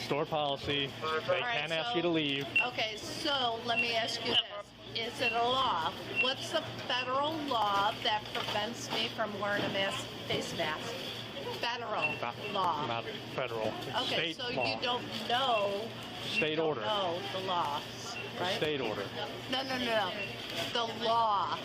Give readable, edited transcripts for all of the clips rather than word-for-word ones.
store policy. They can ask you to leave. Okay, so let me ask you this. Is it a law? What's the federal law that prevents me from wearing a face mask? Federal law. Not federal. It's Okay, state so law. you don't know. State order. No, the law, right? State order. No. The law,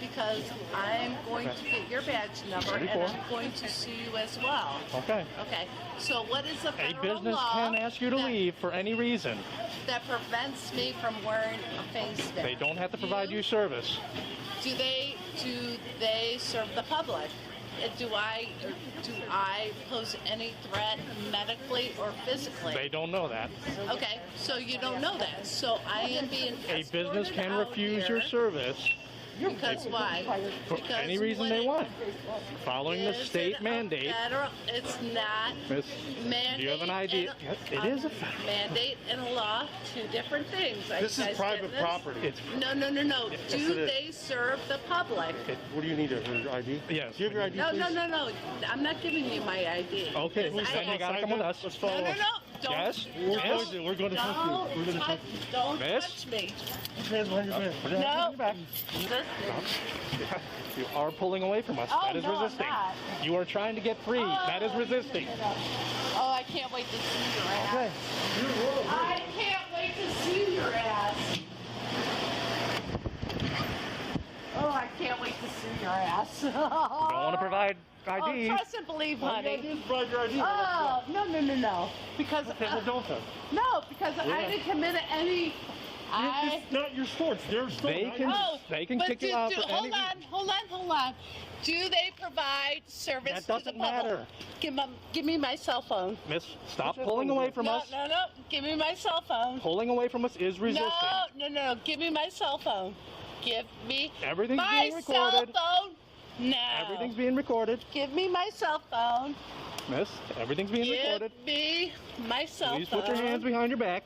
because I'm going to get your badge number and I'm going to sue you as well. Okay. Okay. So what is the A federal business law can ask you to leave for any reason. that prevents me from wearing a face mask? They don't have to provide you service. Do they serve the public? Do I pose any threat medically or physically? They don't know that. Okay, so you don't know that. So I am being A business escorted can out here refuse your service because why? for Because any reason when they it- want, following the Is state it a mandate. It's not. Miss, Mandate. do you have an idea? and Yes, it is a fact. mandate and a law, two different things. This is private property. It's No. Yes, Do it is. they serve the public? What do you need? Your ID? yes. Do you have your ID, No. please? I'm not giving you my ID. Okay, Because then you gotta come with us. Let's follow. No. Don't. Yes? Don't, We're going to touch you. We're going to touch you. Don't Miss? touch me. Hands behind your back. Put your hands No. behind your back. You are pulling away from us. Oh, That is no, I'm resisting. not. You are trying to get free. That is resisting. Oh, I can't wait to see your ass. Okay. I can't wait to see your ass. Oh, I can't wait to see your ass. You don't want to provide Oh, IDs. trust and believe, All you honey. gotta do is provide your ID. Oh, no. Because Okay, well, don't then. no, because I didn't commit any. It's not your store. It's their store. They can- They can but kick you out for hold any- on. Do they provide service That to the doesn't public? matter. Give me my cell phone. Miss, stop pulling away from us. No. Give me my cell phone. Pulling away from us is resisting. No. Give me my cell phone. Give me Everything's my being cell recorded. phone. No. Everything's being recorded. Give me my cell phone. Miss, everything's being recorded. Give me my cell Please phone. put your hands behind your back.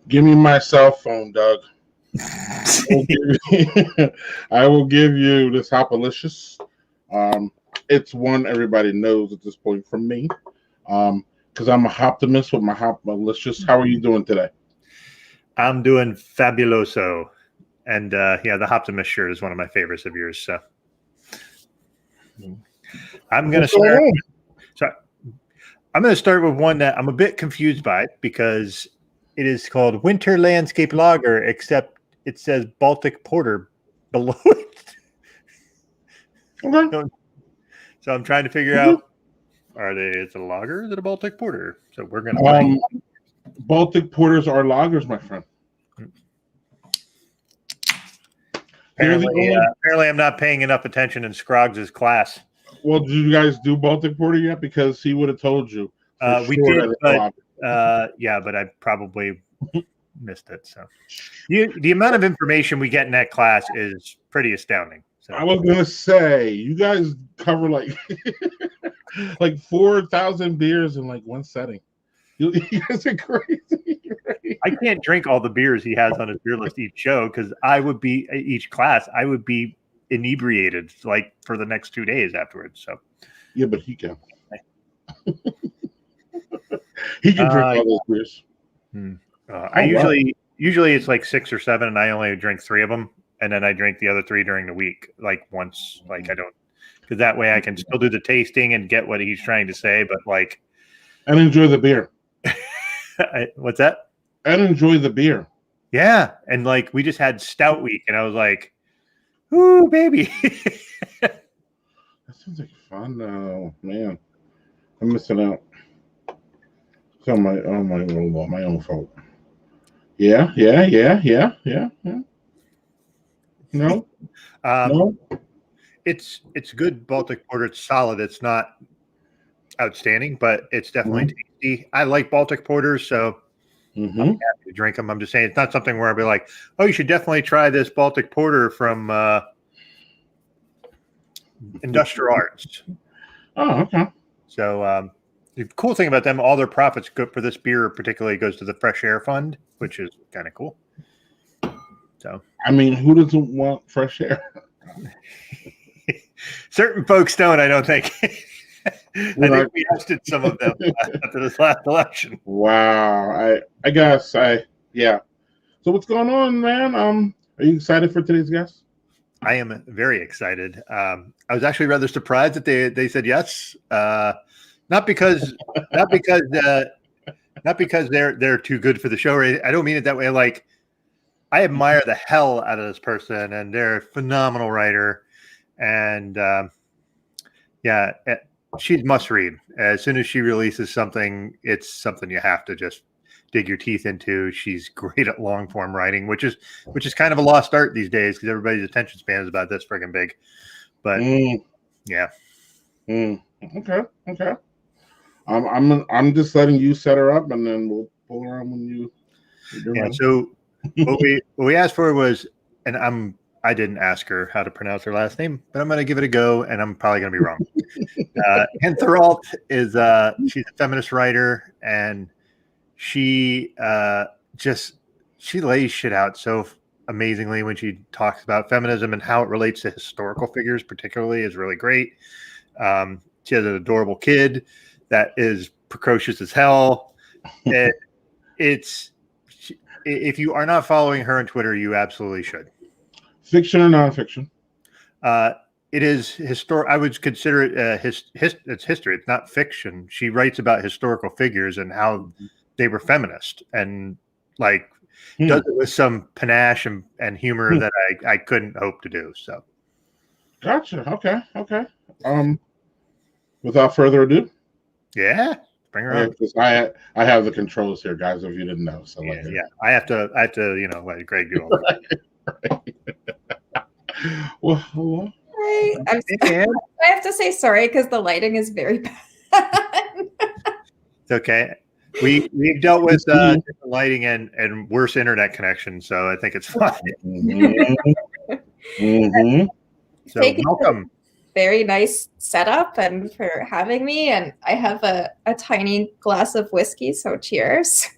Give me my cell phone, Doug. I will give you this Hopalicious. It's one everybody knows at this point from me. Because I'm a optimist with my Hopalicious. How are you doing today? I'm doing fabuloso. And the Optimist shirt is one of my favorites of yours. So I'm going to start. Sorry. I'm going to start with one that I'm a bit confused by because it is called Winter Landscape Lager, except it says Baltic Porter below it. Okay. So I'm trying to figure out, is it a lager or is it a Baltic Porter? So we're going to Baltic Porters are lagers, my friend. Apparently I'm not paying enough attention in Scroggs' class. Well, did you guys do Baltic Porter yet? Because he would have told you. We did, but I probably missed it. So the amount of information we get in that class is pretty astounding. So I was gonna say you guys cover like like 4,000 beers in like one setting. You guys are crazy. Right? I can't drink all the beers he has on his beer list each show because I would be inebriated like for the next 2 days afterwards. So yeah, but he can. He can drink all those beers. Usually it's like 6 or 7, and I only drink 3 of them, and then I drink the other 3 during the week, like once. Like I don't, because that way I can still do the tasting and get what he's trying to say, but like and enjoy the beer. What's that? And enjoy the beer. Yeah, and like we just had Stout Week, and I was like, "Ooh, baby!" That sounds like fun. Oh man, I'm missing out. It's on my own fault. Yeah. No, no. It's good Baltic Porter. It's solid. It's not outstanding, but it's definitely tasty. I like Baltic Porter, so Mm-hmm. I'm happy to drink them. I'm just saying it's not something where I'll be like, oh, you should definitely try this Baltic Porter from Industrial Arts. Oh, okay. So the cool thing about them, all their profits go for this beer particularly goes to the Fresh Air Fund, which is kind of cool. So I mean, who doesn't want fresh air? certain folks don't, I don't think. I Well, think we ousted some of them after this last election. Wow. I guess yeah. So what's going on, man? Are you excited for today's guest? I am very excited. I was actually rather surprised that they said yes. Not because they're too good for the show. I don't mean it that way. Like, I admire the hell out of this person, and they're a phenomenal writer. And she's must read. As soon as she releases something, it's something you have to just dig your teeth into. She's great at long form writing, which is kind of a lost art these days because everybody's attention span is about this friggin' big. But yeah. Okay. I'm just letting you set her up, and then we'll pull her on when you're ready. So what we asked for was, and I didn't ask her how to pronounce her last name, but I'm going to give it a go, and I'm probably going to be wrong. Anne Thériault is she's a feminist writer, and she lays shit out so amazingly when she talks about feminism and how it relates to historical figures, particularly, is really great. She has an adorable kid that is precocious as hell. If you are not following her on Twitter, you absolutely should. Fiction or nonfiction? It is historic. I would consider it it's history. It's not fiction. She writes about historical figures and how they were feminist, and like does it with some panache and humor that I couldn't hope to do. So, gotcha. Okay. Without further ado, yeah, bring her on. I have the controls here, guys. If you didn't know, so yeah. I have to let Greg do all that. Well, hello. Hi. I have to say sorry because the lighting is very bad. It's okay. We've dealt with different lighting and worse internet connection, so I think it's fine. So welcome. Very nice setup, and for having me. And I have a tiny glass of whiskey, so cheers.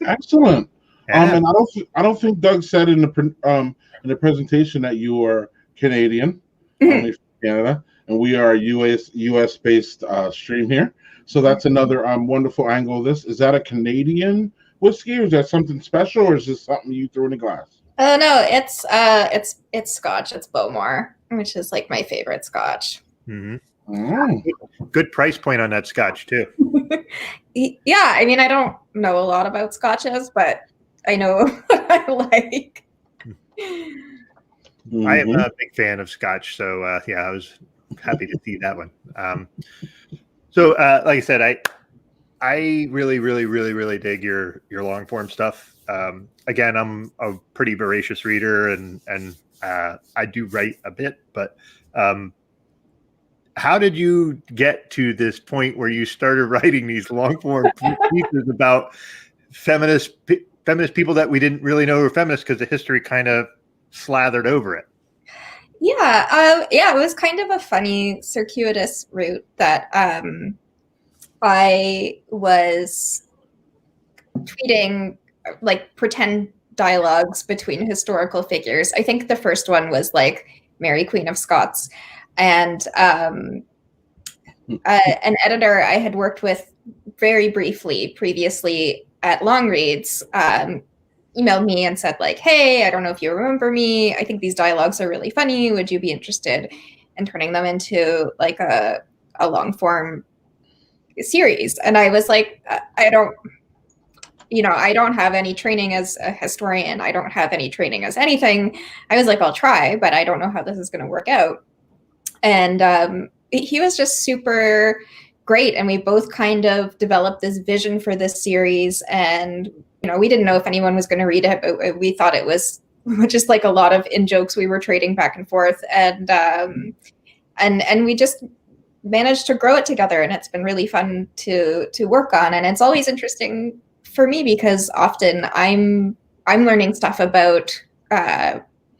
Excellent. Yeah. And I don't think Doug said in the presentation that you are Canadian, only from Canada, and we are a US based stream here. So that's another wonderful angle of this. Is that a Canadian whiskey, or is that something special, or is this something you threw in a glass? Oh no, it's Scotch. It's Bowmore, which is like my favorite Scotch. Good price point on that Scotch too. Yeah, I mean, I don't know a lot about Scotches, but I know what I like. I am a big fan of Scotch, so I was happy to see that one. So, like I said, I really, really, really, really dig your long form stuff. Again, I'm a pretty voracious reader, and I do write a bit. But how did you get to this point where you started writing these long form pieces about feminist people that we didn't really know were feminists because the history kind of slathered over it? Yeah, it was kind of a funny, circuitous route that I was tweeting like pretend dialogues between historical figures. I think the first one was like Mary, Queen of Scots, and an editor I had worked with very briefly previously at Long Reads emailed me and said like, hey, I don't know if you remember me. I think these dialogues are really funny. Would you be interested in turning them into like a long form series? And I was like, I don't have any training as a historian. I don't have any training as anything. I was like, I'll try, but I don't know how this is going to work out. And he was just super great. And we both kind of developed this vision for this series. And, we didn't know if anyone was going to read it, but we thought it was just like a lot of in-jokes we were trading back and forth. And we just managed to grow it together. And it's been really fun to work on. And it's always interesting for me because often I'm learning stuff about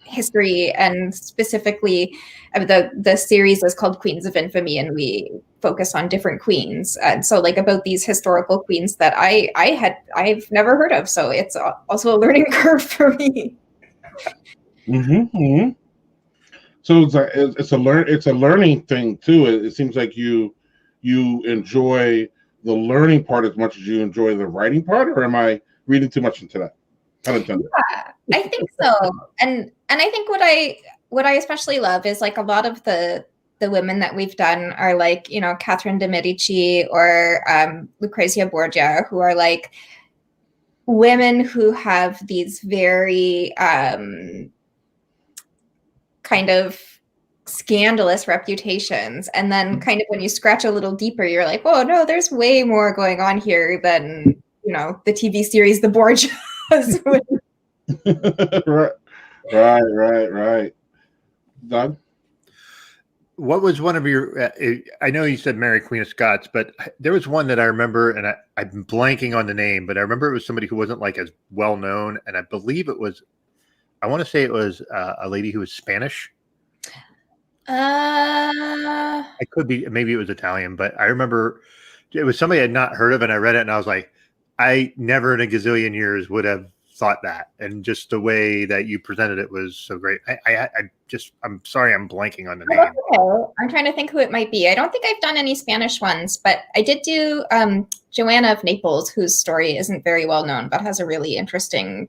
history, and specifically the series is called Queens of Infamy, and we focus on different queens, and so like about these historical queens that I've never heard of, so it's also a learning curve for me. Mm-hmm. So it's a learning thing too. It seems like you enjoy the learning part as much as you enjoy the writing part, or am I reading too much into that? Unintended. Yeah, I think so. And I think what I especially love is like a lot of the women that we've done are like, you know, Catherine de Medici or Lucrezia Borgia, who are like women who have these very kind of scandalous reputations, and then kind of when you scratch a little deeper, you're like, oh no, there's way more going on here than, you know, the TV series The Borgias. Right. Doug? What was one of your? I know you said Mary Queen of Scots, but there was one that I remember, and I'm blanking on the name, but I remember it was somebody who wasn't like as well known, and I believe it was. I want to say it was a lady who was Spanish. I could be, maybe it was Italian, but I remember it was somebody I had not heard of, and I read it, and I was like, I never in a gazillion years would have thought that, and just the way that you presented it was so great. I'm sorry, I'm blanking on the name. Okay. I'm trying to think who it might be. I don't think I've done any Spanish ones, but I did do Joanna of Naples, whose story isn't very well known, but has a really interesting.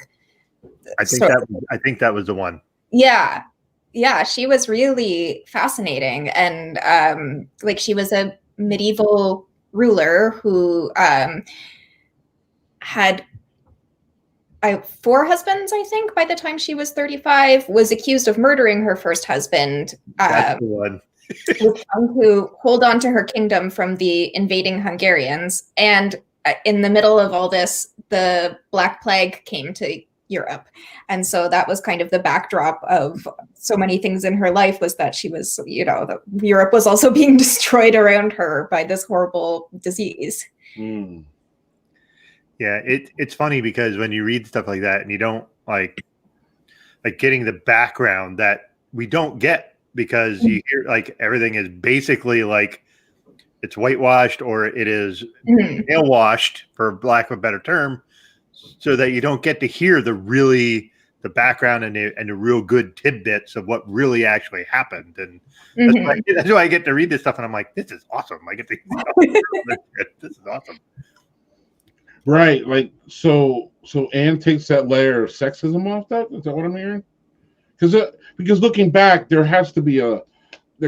I think that was the one. Yeah, she was really fascinating, and like she was a medieval ruler who had 4 husbands, I think, by the time she was 35, was accused of murdering her first husband. That's the one. Was trying to hold on to her kingdom from the invading Hungarians, and in the middle of all this, the Black Plague came to Europe, and so that was kind of the backdrop of so many things in her life, was that she was, you know, Europe was also being destroyed around her by this horrible disease. Yeah, it's funny because when you read stuff like that and you don't like getting the background that we don't get, because you hear like everything is basically like it's whitewashed or it is nail washed, for lack of a better term, so that you don't get to hear the background and the real good tidbits of what really actually happened. And that's why I get to read this stuff, and I'm like, this is awesome. I get to this is awesome. Right, like so Anne takes that layer of sexism off that? Is that what I'm hearing? Because looking back, there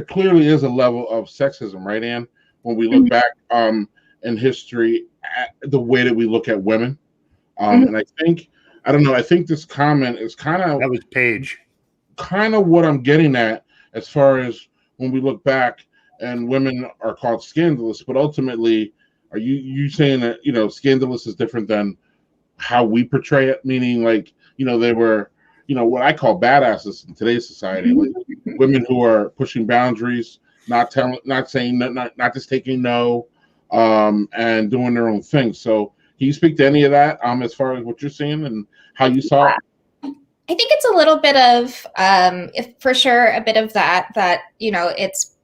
clearly is a level of sexism, right, Anne? When we look back in history at the way that we look at women. And I think this comment is that was Paige. Kind of what I'm getting at, as far as when we look back and women are called scandalous, but ultimately, are you saying that, you know, scandalous is different than how we portray it? Meaning, like, you know, they were, you know, what I call badasses in today's society, like women who are pushing boundaries, not saying not just taking no, and doing their own thing. So, can you speak to any of that, as far as what you're seeing and how you saw it? I think it's a little bit of, for sure, a bit of that, you know, it's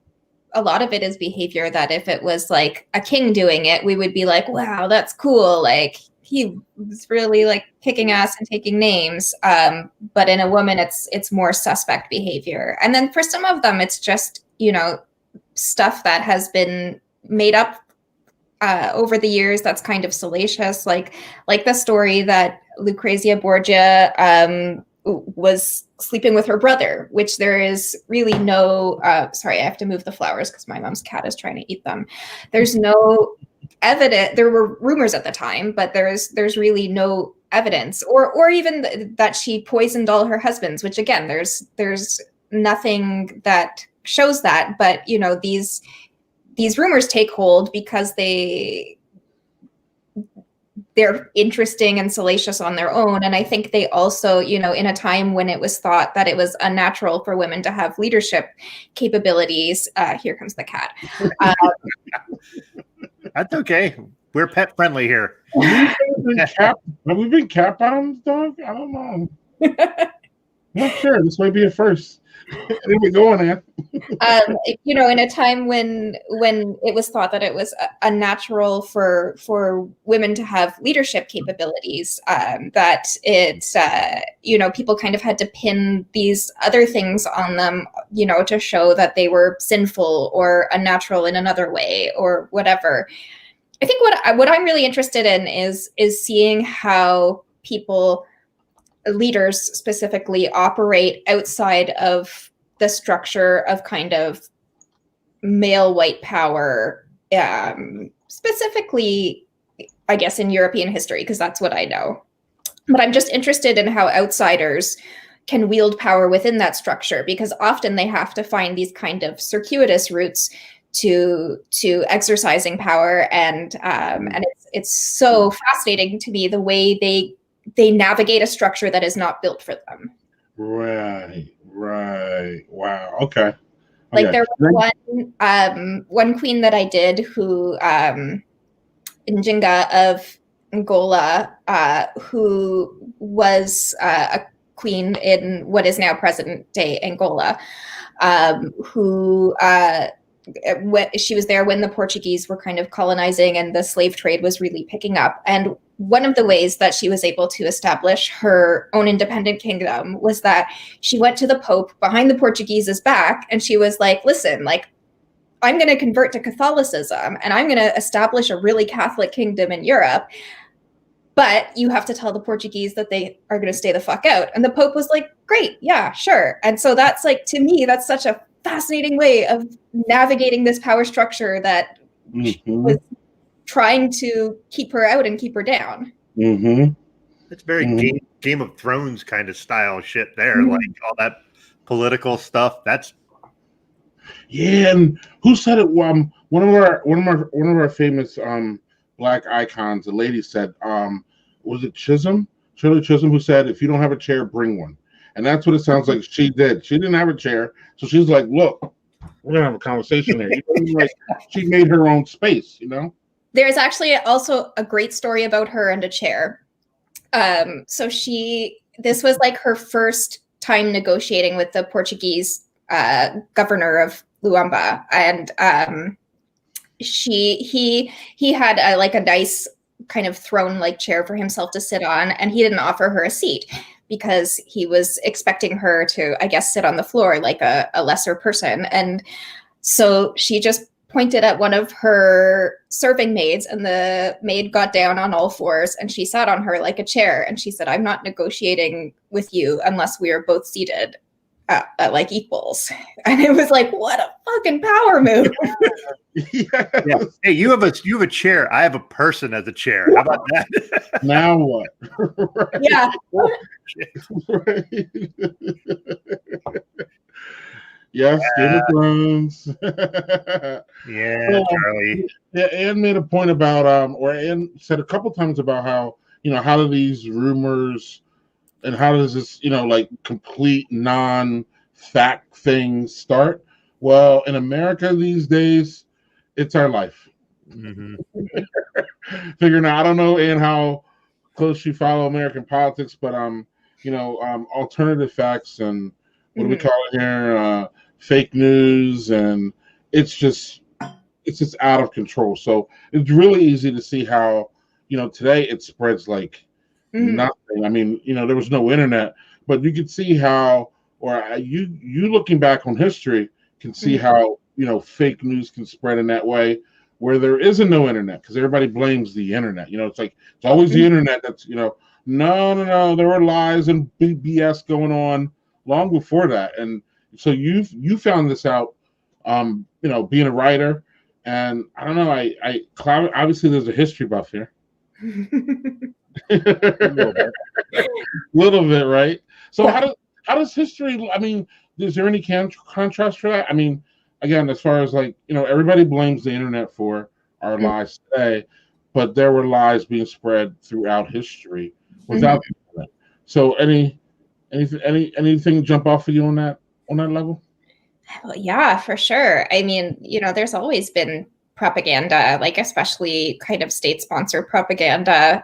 a lot of it is behavior that if it was like a king doing it, we would be like, wow, that's cool. Like he was really like kicking ass and taking names. But in a woman, it's more suspect behavior. And then for some of them, it's just, you know, stuff that has been made up over the years that's kind of salacious, like the story that Lucrezia Borgia was sleeping with her brother, which there is really no sorry, I have to move the flowers because my mom's cat is trying to eat them. There's no evidence. There were rumors at the time, but there's really no evidence, or even that she poisoned all her husbands, which again, there's nothing that shows that. But you know, these rumors take hold because they're interesting and salacious on their own. And I think they also, you know, in a time when it was thought that it was unnatural for women to have leadership capabilities, here comes the cat. That's okay. We're pet friendly here. Have we been cat bombs, dog? I don't know. I'm not sure. This might be a first. Anyway, go on, Ann. In a time when it was thought that it was unnatural for women to have leadership capabilities, that it's people kind of had to pin these other things on them, to show that they were sinful or unnatural in another way or whatever. I think what I'm really interested in is seeing how leaders specifically operate outside of the structure of kind of male white power, specifically, I guess, in European history, because that's what I know. But I'm just interested in how outsiders can wield power within that structure, because often they have to find these kind of circuitous routes to exercising power, and it's so fascinating to me the way they navigate a structure that is not built for them. Right. Wow. Okay. Like there was one queen that I did who Njinga of Angola, who was a queen in what is now present day Angola, who she was there when the Portuguese were kind of colonizing and the slave trade was really picking up. And one of the ways that she was able to establish her own independent kingdom was that she went to the Pope behind the Portuguese's back and she was like, listen, like, I'm going to convert to Catholicism and I'm going to establish a really Catholic kingdom in Europe. But you have to tell the Portuguese that they are going to stay the fuck out. And the Pope was like, great, yeah, sure. And so that's like, to me, that's such a fascinating way of navigating this power structure that was trying to keep her out and keep her down. It's very Game of Thrones kind of style shit there, like all that political stuff. That's and who said it? One of our famous black icons, the lady said, was it Chisholm? Shirley Chisholm, who said, "If you don't have a chair, bring one." And that's what it sounds like she did. She didn't have a chair, so she's like, "Look, we're gonna have a conversation here." Like, she made her own space, There's actually also a great story about her and a chair. So this was like her first time negotiating with the Portuguese governor of Luamba, and he had a nice kind of throne-like chair for himself to sit on, and he didn't offer her a seat because he was expecting her to, I guess, sit on the floor like a lesser person. And so she just pointed at one of her serving maids, and the maid got down on all fours and she sat on her like a chair. And she said, "I'm not negotiating with you unless we are both seated at like equals." And it was like, what a fucking power move. Yeah. Hey, you have a chair. I have a person as a chair. How about that? Now what? Right. Yeah. Right. Yes, Game of Thrones. Yeah, Charlie. Yeah, Anne made a point about or Anne said a couple times about how how do these rumors and how does this like complete non-fact things start? Well, in America these days, it's our life. Figuring out, I don't know, Anne, how close you follow American politics, but alternative facts and what do we call it here? Fake news, and it's just out of control. So it's really easy to see how today it spreads like nothing. I mean, there was no internet, but you could see how, or you looking back on history can see how fake news can spread in that way where there isn't no internet, because everybody blames the internet. It's like it's always the internet that's no, there were lies and BS going on long before that. And so you found this out, being a writer, and I don't know, I obviously there's a history buff here. A little bit, right? So how does history? I mean, is there any contrast for that? I mean, again, as far as like everybody blames the internet for our lies today, but there were lies being spread throughout history without the internet. So anything jump off of you on that level? Well, yeah, for sure. I mean, there's always been propaganda, like especially kind of state-sponsored propaganda.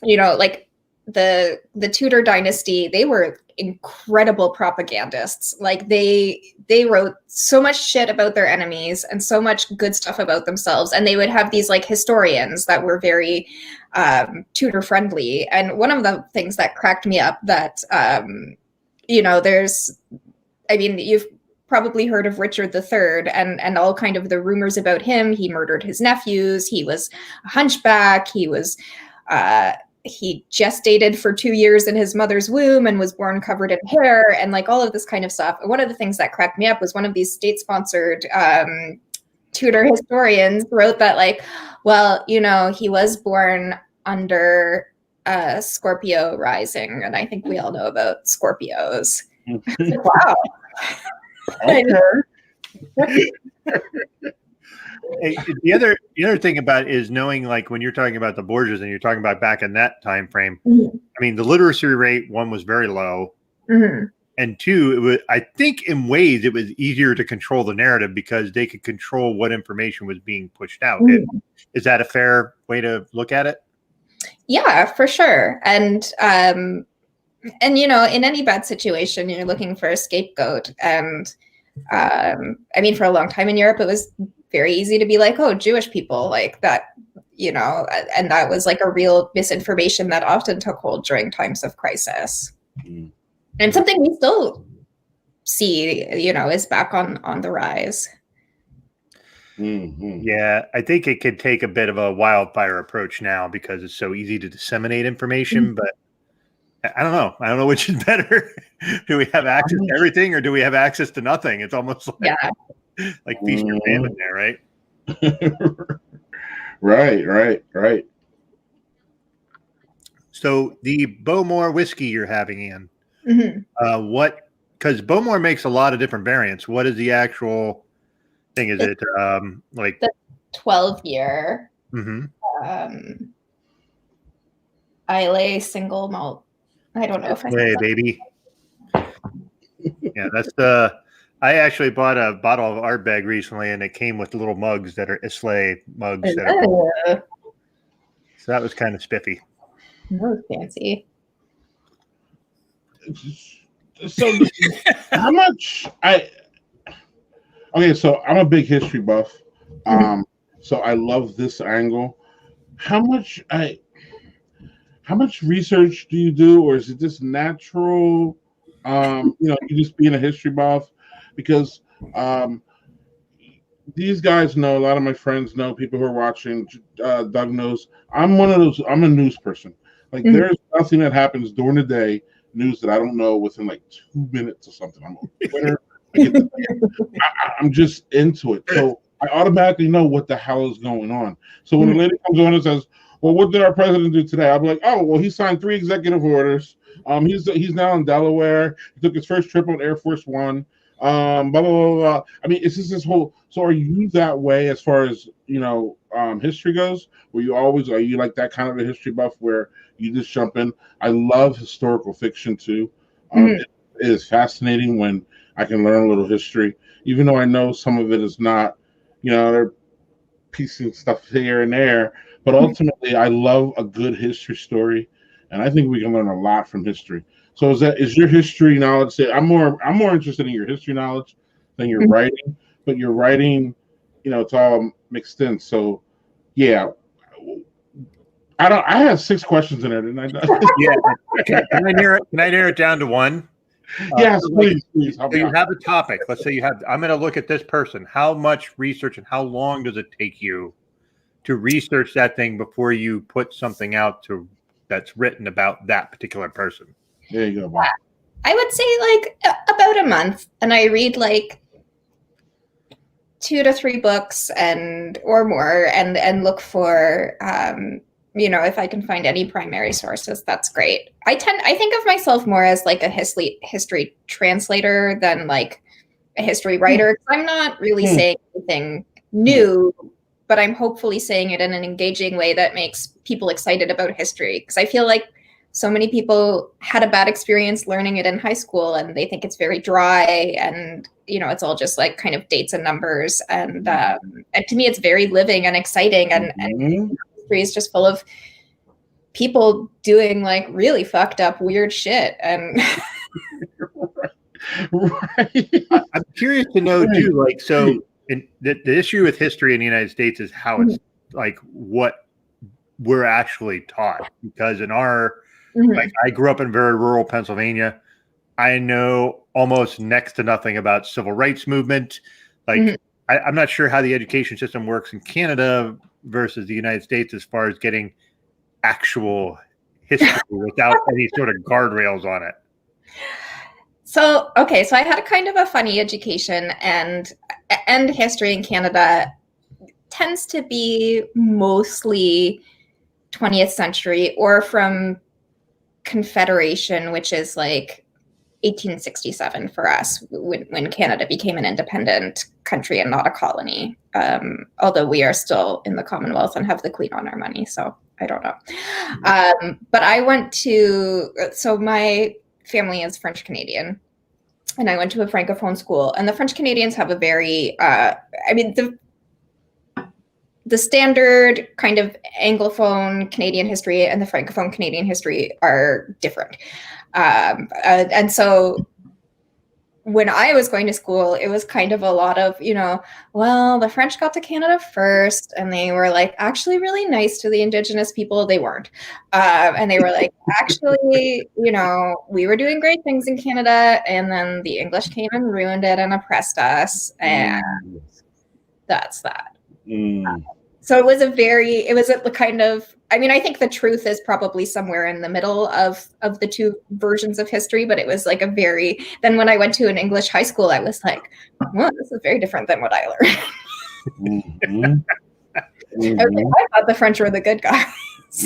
Like the Tudor dynasty, they were incredible propagandists. Like they wrote so much shit about their enemies and so much good stuff about themselves, and they would have these like historians that were very Tudor friendly. And one of the things that cracked me up that you've probably heard of Richard III and all kind of the rumors about him. He murdered his nephews. He was a hunchback. He gestated for 2 years in his mother's womb and was born covered in hair and like all of this kind of stuff. One of the things that cracked me up was one of these state-sponsored Tudor historians wrote that like, well, he was born under Scorpio rising. And I think we all know about Scorpios. Wow. Okay. Hey, the other thing about it is knowing, like when you're talking about the Borgias and you're talking about back in that time frame, I mean, the literacy rate, one, was very low, and two, it was, I think in ways it was easier to control the narrative because they could control what information was being pushed out. Is that a fair way to look at it? Yeah, for sure. And in any bad situation, you're looking for a scapegoat. And for a long time in Europe, it was very easy to be like, oh, Jewish people, like that, and that was like a real misinformation that often took hold during times of crisis. And something we still see, is back on the rise. Yeah, I think it could take a bit of a wildfire approach now because it's so easy to disseminate information, but I don't know. I don't know which is better. Do we have access to everything or do we have access to nothing? It's almost like, like feast or famine there, right? Right. So the Bowmore whiskey you're having, Ian, because Bowmore makes a lot of different variants. What is the actual thing? Is it like the 12-year Islay single malt? I don't know if I say baby. Yeah, that's I actually bought a bottle of Ardbeg recently, and it came with little mugs that are Islay mugs. So that was kind of spiffy. That was fancy. So how much so I'm a big history buff. So I love this angle. How much research do you do, or is it just natural? You just being a history buff, because these guys know, a lot of my friends know, people who are watching, Doug knows, I'm one of those, I'm a news person. Like there's nothing that happens during the day, news, that I don't know within like 2 minutes or something. I'm on Twitter. I'm just into it. So I automatically know what the hell is going on. So when the lady comes on and says, well, what did our president do today? I'll be like, oh, well, he signed 3 executive orders. He's now in Delaware. He took his first trip on Air Force One. Blah, blah, blah, blah. I mean, it's just this whole. So are you that way as far as history goes? Are you like that kind of a history buff where you just jump in? I love historical fiction too. It is fascinating when I can learn a little history, even though I know some of it is not. They're piecing stuff here and there, but ultimately, I love a good history story, and I think we can learn a lot from history. So is your history knowledge? I'm more interested in your history knowledge than your writing, but your writing, it's all mixed in. So, yeah, I have 6 questions in there, didn't I? Yeah. Can I narrow it down to one? Yes, please. So you have a topic. Let's say I'm going to look at this person. How much research and how long does it take you to research that thing before you put something out that's written about that particular person? There you go, Bob. I would say like about a month, and I read like 2 to 3 books or more, and look for if I can find any primary sources, that's great. I think of myself more as like a history translator than like a history writer. I'm not really saying anything new, but I'm hopefully saying it in an engaging way that makes people excited about history. Because I feel like so many people had a bad experience learning it in high school, and they think it's very dry, and it's all just like kind of dates and numbers. And to me, it's very living and exciting, and history is just full of people doing like really fucked up, weird shit. And Right. I'm curious to know too, like, so the issue with history in the United States is how it's like what we're actually taught, because in our like, I grew up in very rural Pennsylvania. I know almost next to nothing about civil rights movement. Like, I'm not sure how the education system works in Canada versus the United States as far as getting actual history without any sort of guardrails on it. So I had a kind of a funny education, and history in Canada tends to be mostly 20th century or from Confederation, which is like 1867 for us, when Canada became an independent country and not a colony. Although we are still in the Commonwealth and have the Queen on our money, so I don't know. But I went to, so my family is French Canadian, and I went to a Francophone school, and the French Canadians have a very, the standard kind of Anglophone Canadian history and the Francophone Canadian history are different. And so when I was going to school, it was kind of a lot of, well, the French got to Canada first, and they were like actually really nice to the Indigenous people. They weren't. And they were like, actually, we were doing great things in Canada, and then the English came and ruined it and oppressed us. And that's that. So it was a kind of, I think the truth is probably somewhere in the middle of the two versions of history, but it was like then when I went to an English high school, I was like, well, this is very different than what I learned. I thought the French were the good guys.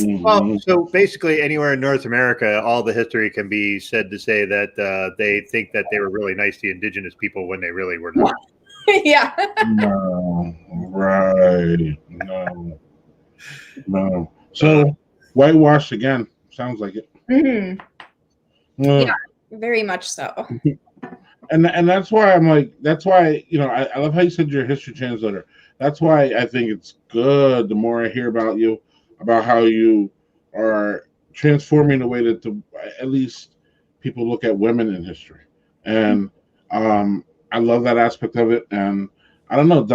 Well, so basically anywhere in North America, all the history can be said to say that they think that they were really nice to Indigenous people when they really were not. Yeah. No, right. No. So whitewashed again. Sounds like it. Yeah, very much so. And that's why I'm like, that's why, I love how you said you're a history translator. That's why I think it's good. The more I hear about you, about how you are transforming the way that at least people look at women in history. And I love that aspect of it. And I don't know,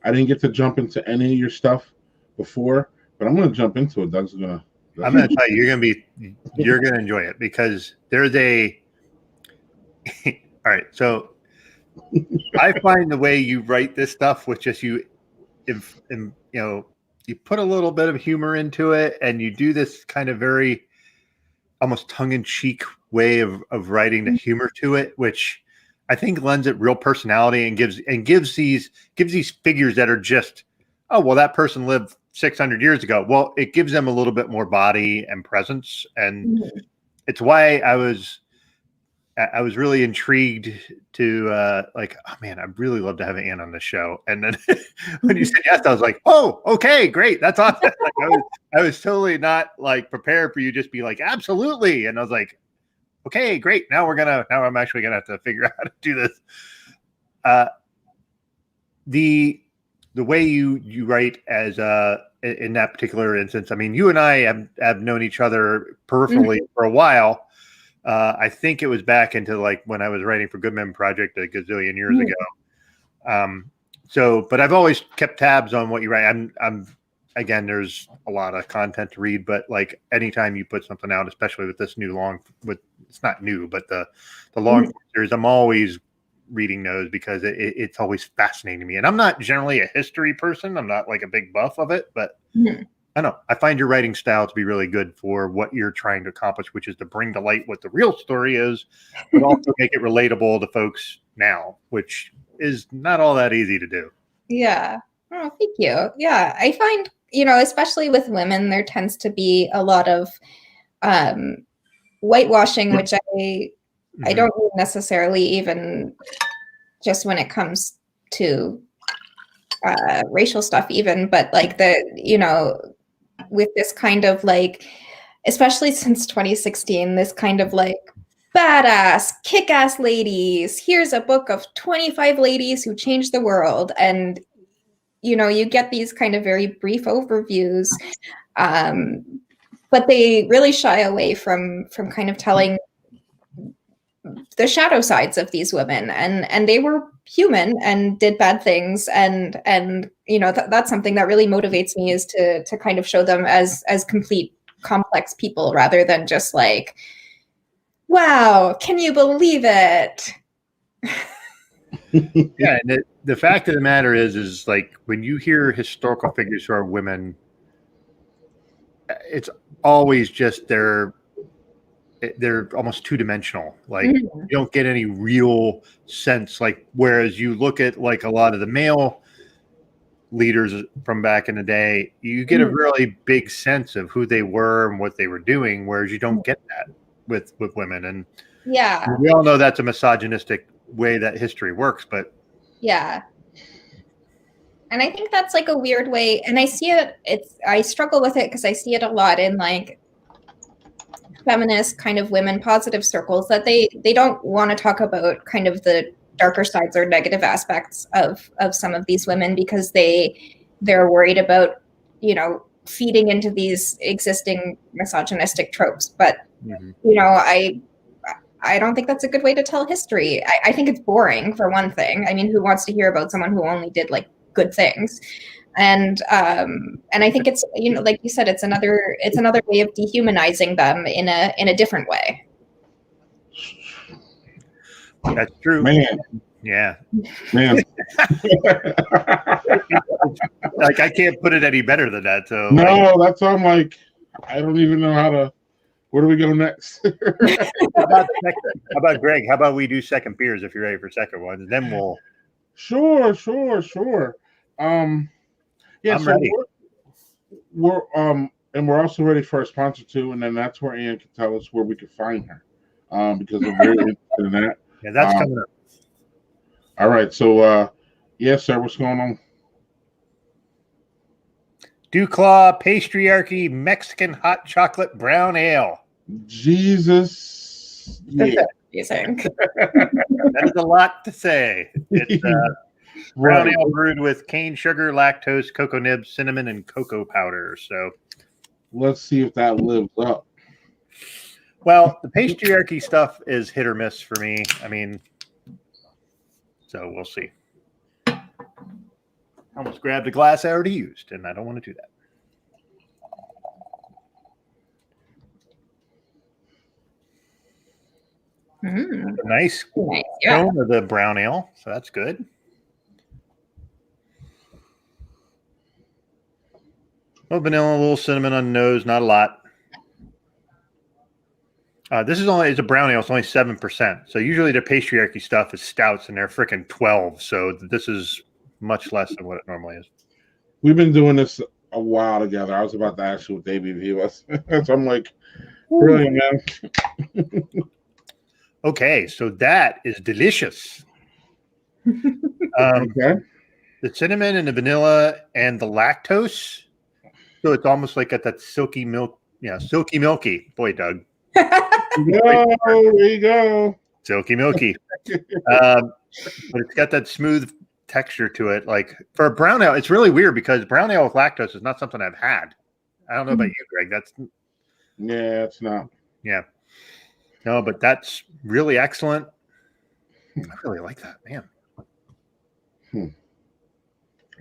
I didn't get to jump into any of your stuff before, but I'm going to jump into it. I'm going to tell you, you're going to enjoy it, because there's all right. So I find the way you write this stuff with just you put a little bit of humor into it, and you do this kind of very almost tongue-in-cheek way of writing the humor to it, which I think lends it real personality and gives these figures that are just, oh, well, that person lived 600 years ago. Well, it gives them a little bit more body and presence, and it's why I was really intrigued to like, oh man, I'd really love to have Anne on the show. And then when you said yes, I was like, oh, okay, great, that's awesome. Like, I was totally not like prepared for you to just be like, absolutely, and I was like, okay, great. Now I'm actually gonna have to figure out how to do this. The way you write as in that particular instance, I mean, you and I have known each other peripherally for a while. I think it was back into like when I was writing for Good Men Project a gazillion years ago. But I've always kept tabs on what you write. I'm again, there's a lot of content to read, but like anytime you put something out, especially with this new it's not new, but the long series, I'm always reading those because it's always fascinating to me. And I'm not generally a history person. I'm not like a big buff of it, but I don't know. I find your writing style to be really good for what you're trying to accomplish, which is to bring to light what the real story is, but also make it relatable to folks now, which is not all that easy to do. Yeah. Oh, thank you. Yeah. I find, especially with women, there tends to be a lot of whitewashing, which I don't necessarily even just when it comes to racial stuff even, but like with this kind of like especially since 2016, this kind of like badass, kick-ass ladies. Here's a book of 25 ladies who changed the world. And, you know, you get these kind of very brief overviews, but they really shy away from kind of telling the shadow sides of these women, and they were human and did bad things, and you know, that's something that really motivates me, is to kind of show them as complete complex people, rather than just like, wow, can you believe it? Yeah, and the fact of the matter is like, when you hear historical figures who are women, it's always just they're almost two-dimensional. Like, you don't get any real sense. Like, whereas you look at like a lot of the male leaders from back in the day, you get a really big sense of who they were and what they were doing, whereas you don't get that with women. And Yeah, we all know that's a misogynistic way that history works, but yeah. And I think that's like a weird way, and I see it, I struggle with it because I see it a lot in like feminist kind of women positive circles, that they don't want to talk about kind of the darker sides or negative aspects of some of these women, because they're worried about, you know, feeding into these existing misogynistic tropes. But you know, I don't think that's a good way to tell history. I think it's boring, for one thing. I mean, who wants to hear about someone who only did like good things? And I think it's, you know, like you said, it's another way of dehumanizing them in a different way. that's true. Man, Yeah. man. Like, I can't put it any better than that. So No, that's I'm like, I don't even know how to. Where do we go next? how about Greg? How about we do second beers if you're ready for second one, and then we'll. Sure. Yeah, I'm so ready. we're and we're also ready for our sponsor too, and then that's where Anne can tell us where we can find her, because we're very interested in that. Yeah, that's coming up. All right, so yes, sir, what's going on? Duclaw Pastryarchy Mexican Hot Chocolate Brown Ale. Jesus, yeah, Amazing. That is a lot to say. It's brown right. ale brewed with cane sugar, lactose, cocoa nibs, cinnamon, and cocoa powder. So, Let's see if that lives up. well, the Pastryarchy stuff is hit or miss for me. I mean, so we'll see. I almost grabbed a glass I already used, and I don't want to do that. Nice Yeah. tone of the brown ale, so that's good. A little vanilla, a little cinnamon on the nose, not a lot. This is it's a brown ale. It's only 7%. So usually the Pastryarchy stuff is stouts, and they're freaking 12. So this is much less than what it normally is. We've been doing this a while together. I was about to ask you what the ABV was, so I'm like, really, man. Okay, so that is delicious. Okay. The cinnamon and the vanilla and the lactose. So it's almost like got that silky milk. Yeah, silky milky. Boy, Doug. There you go. Silky milky. But it's got that smooth texture to it. Like, for a brown ale, it's really weird because brown ale with lactose is not something I've had. I don't know about you, Greg. Yeah, it's not. Yeah. No, but that's really excellent. I really like that, man.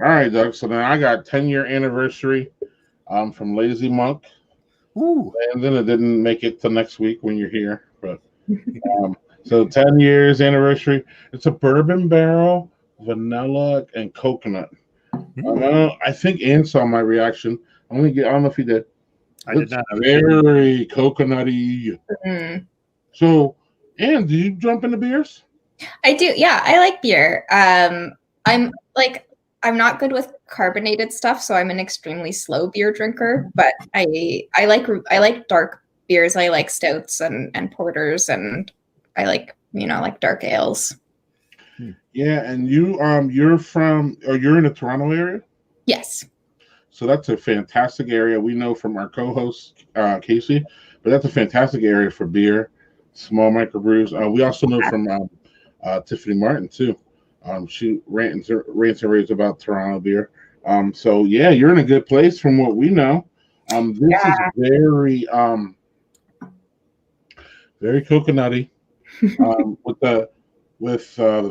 All right, Doug. So then I got 10-year anniversary from Lazy Monk. Ooh. And then it didn't make it to next week when you're here. But so 10 years anniversary. It's a bourbon barrel, vanilla, and coconut. I think Ann saw my reaction. I don't know if he did. I did not. Very coconutty. So, Ann, do you jump into beers? I do. Yeah, I like beer. I'm not good with carbonated stuff, so I'm an extremely slow beer drinker. But I like dark beers. I like stouts and porters, and I like dark ales. Yeah, and you're in the Toronto area? Yes. So that's a fantastic area. We know from our co-host Casey, but that's a fantastic area for beer, small microbrews. We also know from Tiffany Martin too. She rants and raves about Toronto beer. So yeah, you're in a good place from what we know. This is very very coconutty with the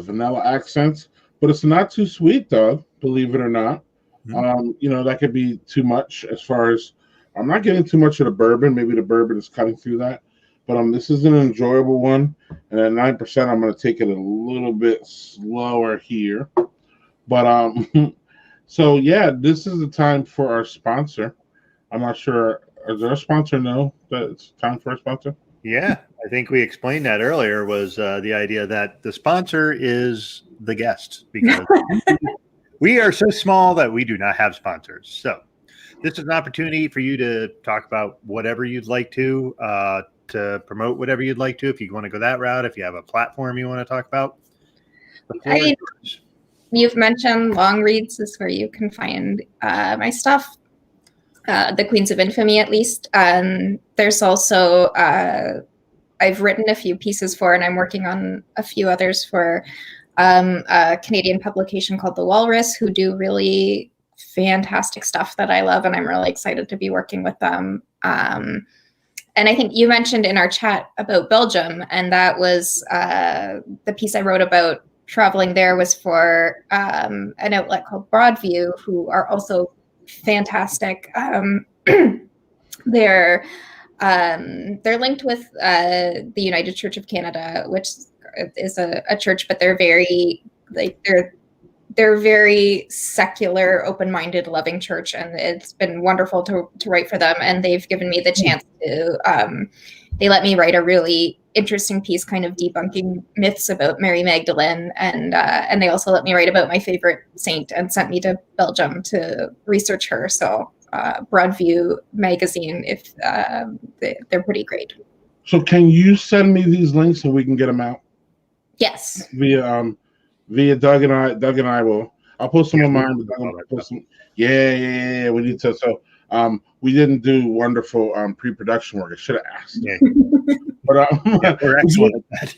vanilla accents, but it's not too sweet, though. Believe it or not, that could be too much. As far as I'm not getting too much of the bourbon. Maybe the bourbon is cutting through that, but this is an enjoyable one. And at 9%, I'm going to take it a little bit slower here. But so yeah, this is the time for our sponsor. I'm not sure. Is our sponsor know that it's time for our sponsor? Yeah, I think we explained that earlier. Was the idea that the sponsor is the guest, because we are so small that we do not have sponsors. So this is an opportunity for you to talk about whatever you'd like to promote whatever you'd like to. If you want to go that route, if you have a platform you want to talk about. You've mentioned Long Reads is where you can find my stuff. The Queens of Infamy, at least. There's also, I've written a few pieces for, and I'm working on a few others for a Canadian publication called The Walrus, who do really fantastic stuff that I love, and I'm really excited to be working with them. And I think you mentioned in our chat about Belgium, and that was the piece I wrote about traveling there was for an outlet called Broadview, who are also fantastic. They're linked with the United Church of Canada, which is a church, but they're very they're very secular, open-minded, loving church, and it's been wonderful to write for them. And they've given me the chance to. They let me write a really interesting piece, kind of debunking myths about Mary Magdalene, and they also let me write about my favorite saint and sent me to Belgium to research her. So Broadview magazine, if they're pretty great. So can you send me these links so we can get them out? Yes. Via Doug and I will. I'll post some of mine. Yeah. We need to. So we didn't do wonderful pre-production work. I should have asked. Yeah. But we're excellent at that.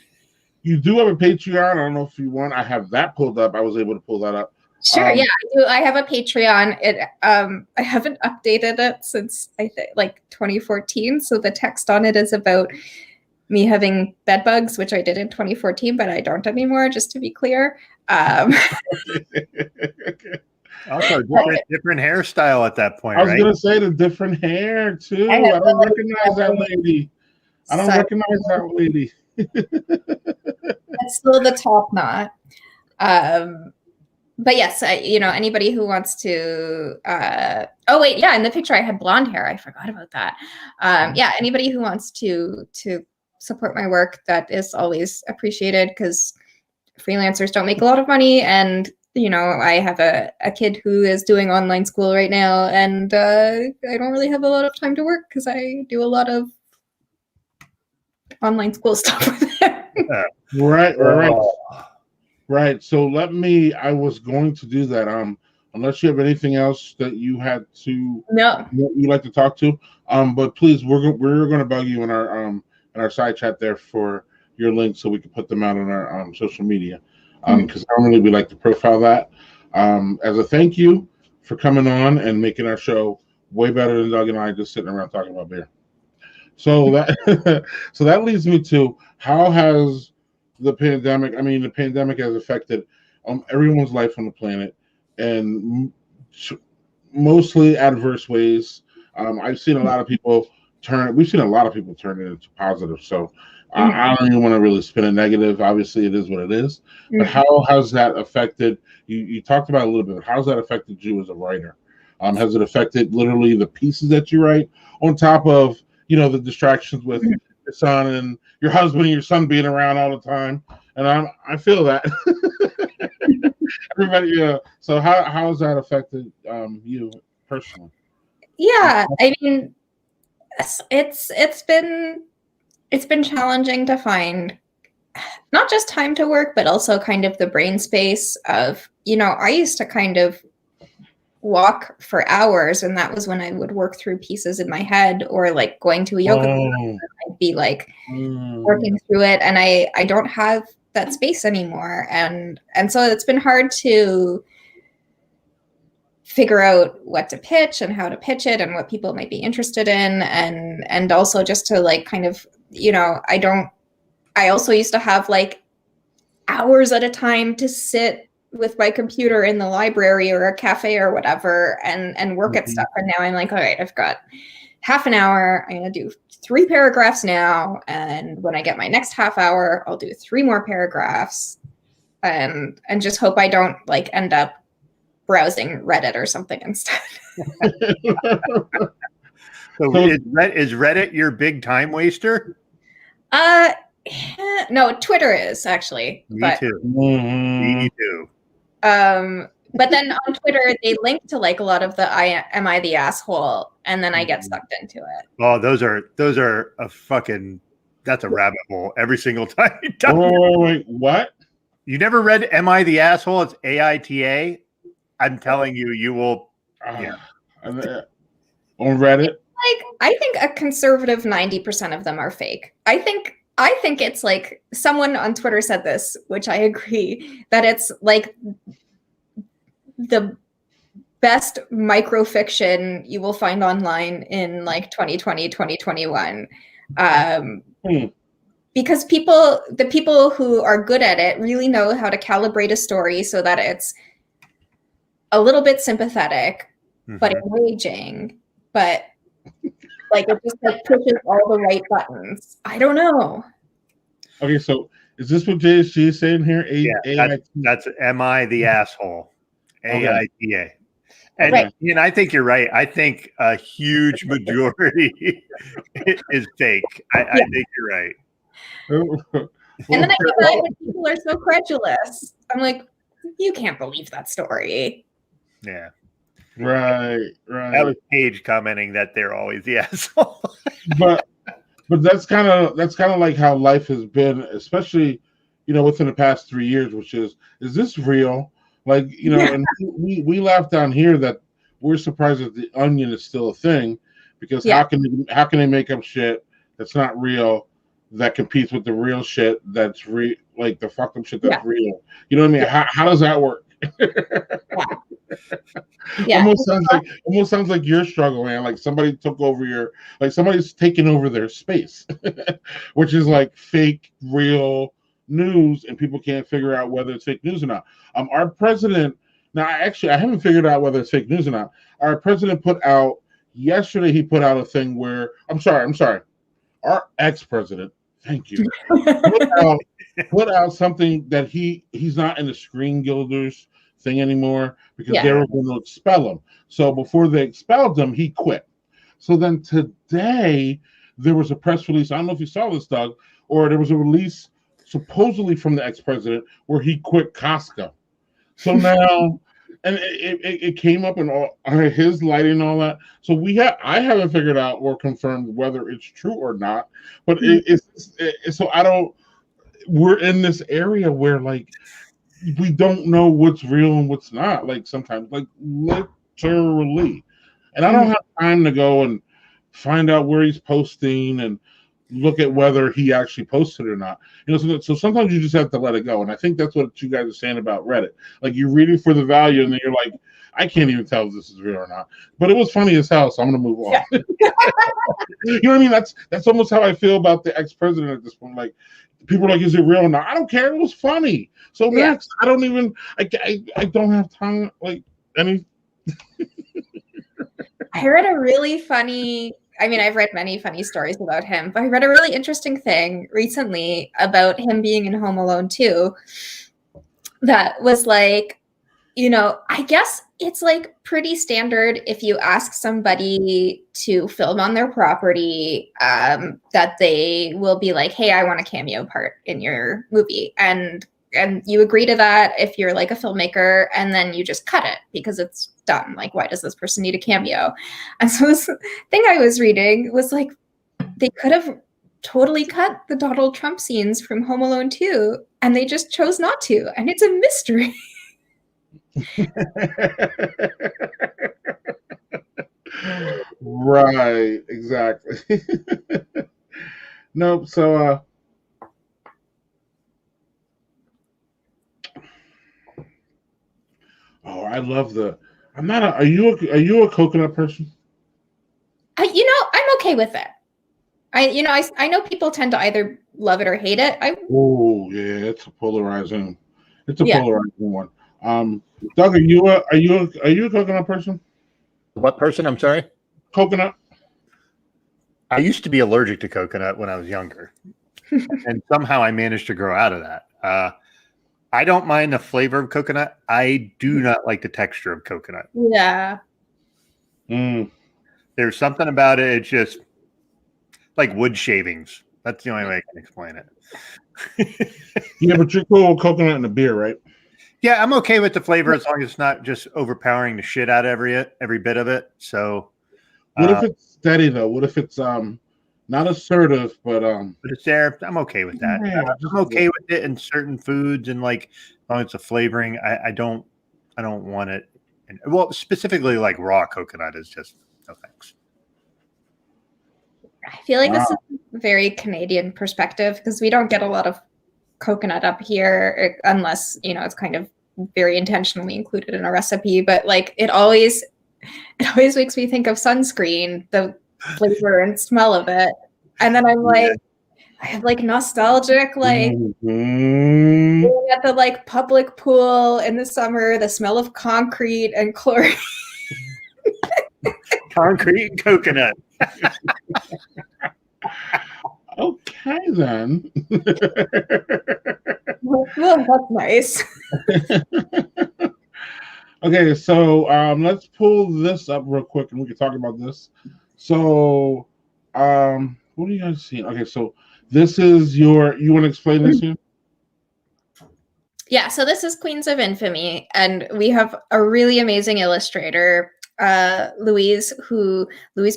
You do have a Patreon. I don't know if you want. I have that pulled up. I was able to pull that up. Sure. Yeah, I do. I have a Patreon. I haven't updated it since I think like 2014. So the text on it is about me having bed bugs, which I did in 2014, but I don't anymore. Just to be clear. Also, different hairstyle at that point. I was right? gonna say the different hair too. I don't recognize that lady. It's still the top knot. But yes, anybody who wants to. Oh wait, yeah. In the picture, I had blonde hair. I forgot about that. Yeah, anybody who wants to support my work, that is always appreciated, because freelancers don't make a lot of money, and I have a kid who is doing online school right now, and I don't really have a lot of time to work because I do a lot of online school stuff with him. Right. So I was going to do that. Unless you have anything else that you had to you like to talk to. But please, we're going to bug you in our side chat there for your links so we can put them out on our social media. Because normally we like to profile that. As a thank you for coming on and making our show way better than Doug and I just sitting around talking about beer. So that leads me to, how has the pandemic has affected everyone's life on the planet, and mostly adverse ways. We've seen a lot of people turn it into positive. So I don't even want to really spin a negative. Obviously, it is what it is. But how has that affected you? You talked about it a little bit. How's that affected you as a writer? Has it affected literally the pieces that you write, on top of the distractions with your son and your husband and your son being around all the time? And I feel that. Everybody, so how has that affected you personally? Yeah, I mean, it's been challenging to find not just time to work, but also kind of the brain space of, I used to kind of walk for hours, and that was when I would work through pieces in my head, or like going to a yoga class, I'd be like working through it, and I don't have that space anymore, and so it's been hard to figure out what to pitch and how to pitch it and what people might be interested in, and also just to like kind of, you know, I also used to have like hours at a time to sit with my computer in the library or a cafe or whatever and work at stuff. And now I'm like, all right, I've got half an hour. I'm going to do 3 paragraphs now. And when I get my next half hour, I'll do 3 more paragraphs and just hope I don't like end up browsing Reddit or something instead. So is Reddit your big time waster? No, Twitter is actually. Me too. Me too. But then on Twitter, they link to like a lot of the am I the asshole, and then I get sucked into it. Oh, those are a fucking, that's a rabbit hole every single time. Wait, what? You never read Am I the Asshole? It's AITA. I'm telling you, you will. Yeah. On Reddit? Like, I think a conservative 90% of them are fake. I think it's like, someone on Twitter said this, which I agree, that it's like the best microfiction you will find online in like 2020, 2021. Because the people who are good at it really know how to calibrate a story so that it's a little bit sympathetic, but engaging, but like it just like pushes all the right buttons. I don't know. Okay, so is this what JSG is saying here? That's Am I the Asshole? AITA. And, Right. and I think you're right. I think a huge majority is fake. I think you're right. And then I get mad when people are so credulous. I'm like, you can't believe that story. Yeah. Right. That was Paige commenting that they're always the asshole. but that's kind of like how life has been, especially, you know, within the past 3 years, which is this real? Like, you know, and we laugh down here that we're surprised that the Onion is still a thing, because how can they make up shit that's not real that competes with the real shit that's real, like the fucked up shit that's real? You know what I mean? How does that work? Almost sounds like your struggle, man. Like somebody took over somebody's taking over their space, which is like fake, real news, and people can't figure out whether it's fake news or not. Our president, now I haven't figured out whether it's fake news or not. Our president put out yesterday. He put out a thing where I'm sorry. Our ex-president, thank you, put out something that he's not in the Screen Guilders thing anymore because they were going to expel him. So before they expelled him, he quit. So then today there was a press release. I don't know if you saw this, Doug, or there was a release supposedly from the ex-president where he quit Costco. So now, and it came up in all his lighting and all that. So I haven't figured out or confirmed whether it's true or not. But we're in this area where like we don't know what's real and what's not. Like sometimes, like literally, and I don't have time to go and find out where he's posting and look at whether he actually posted or not. You know, so sometimes you just have to let it go. And I think that's what you guys are saying about Reddit. Like you're reading for the value, and then you're like, I can't even tell if this is real or not. But it was funny as hell, so I'm gonna move on. Yeah. You know what I mean? That's almost how I feel about the ex-president at this point. Like people are like, is it real or not? I don't care. It was funny. So next, I don't have time. Like any. I read a really funny. I mean, I've read many funny stories about him, but I read a really interesting thing recently about him being in Home Alone 2 that was like, you know, I guess it's like pretty standard if you ask somebody to film on their property, that they will be like, hey, I want a cameo part in your movie. And you agree to that if you're like a filmmaker, and then you just cut it because it's done. Like, why does this person need a cameo? And so this thing I was reading was like, they could have totally cut the Donald Trump scenes from Home Alone 2, and they just chose not to. And it's a mystery. Right, exactly. Nope. So, oh, I love the. I'm not. Are you a coconut person? I'm okay with it. I know people tend to either love it or hate it. Oh yeah, it's a polarizing. It's a Yeah. polarizing one. Doug, are you a coconut person? What person? I'm sorry. Coconut. I used to be allergic to coconut when I was younger, and somehow I managed to grow out of that. I don't mind the flavor of coconut. I do not like the texture of coconut. Yeah. Mm. There's something about it. It's just like wood shavings. That's the only way I can explain it. Yeah, but you're cool with coconut in a beer, right? Yeah, I'm okay with the flavor as long as it's not just overpowering the shit out of every bit of it. So, What if it's steady though? What if it's not assertive, but but it's there. I'm okay with that. Yeah, I'm okay with it in certain foods and like as long as it's a flavoring. I don't want it. And, well, specifically like raw coconut is just no thanks. I feel like this Wow. is a very Canadian perspective because we don't get a lot of coconut up here unless, it's kind of very intentionally included in a recipe. But like it always makes me think of sunscreen, the flavor and smell of it. And then I'm like, I have like nostalgic, like Mhm. being at the like public pool in the summer, the smell of concrete and chlorine. Concrete and coconut. Okay then. Oh, that's nice. Okay, so let's pull this up real quick and we can talk about this. So what are you guys seeing? Okay, so this is you want to explain this here? Yeah, so this is Queens of Infamy, and we have a really amazing illustrator, Louise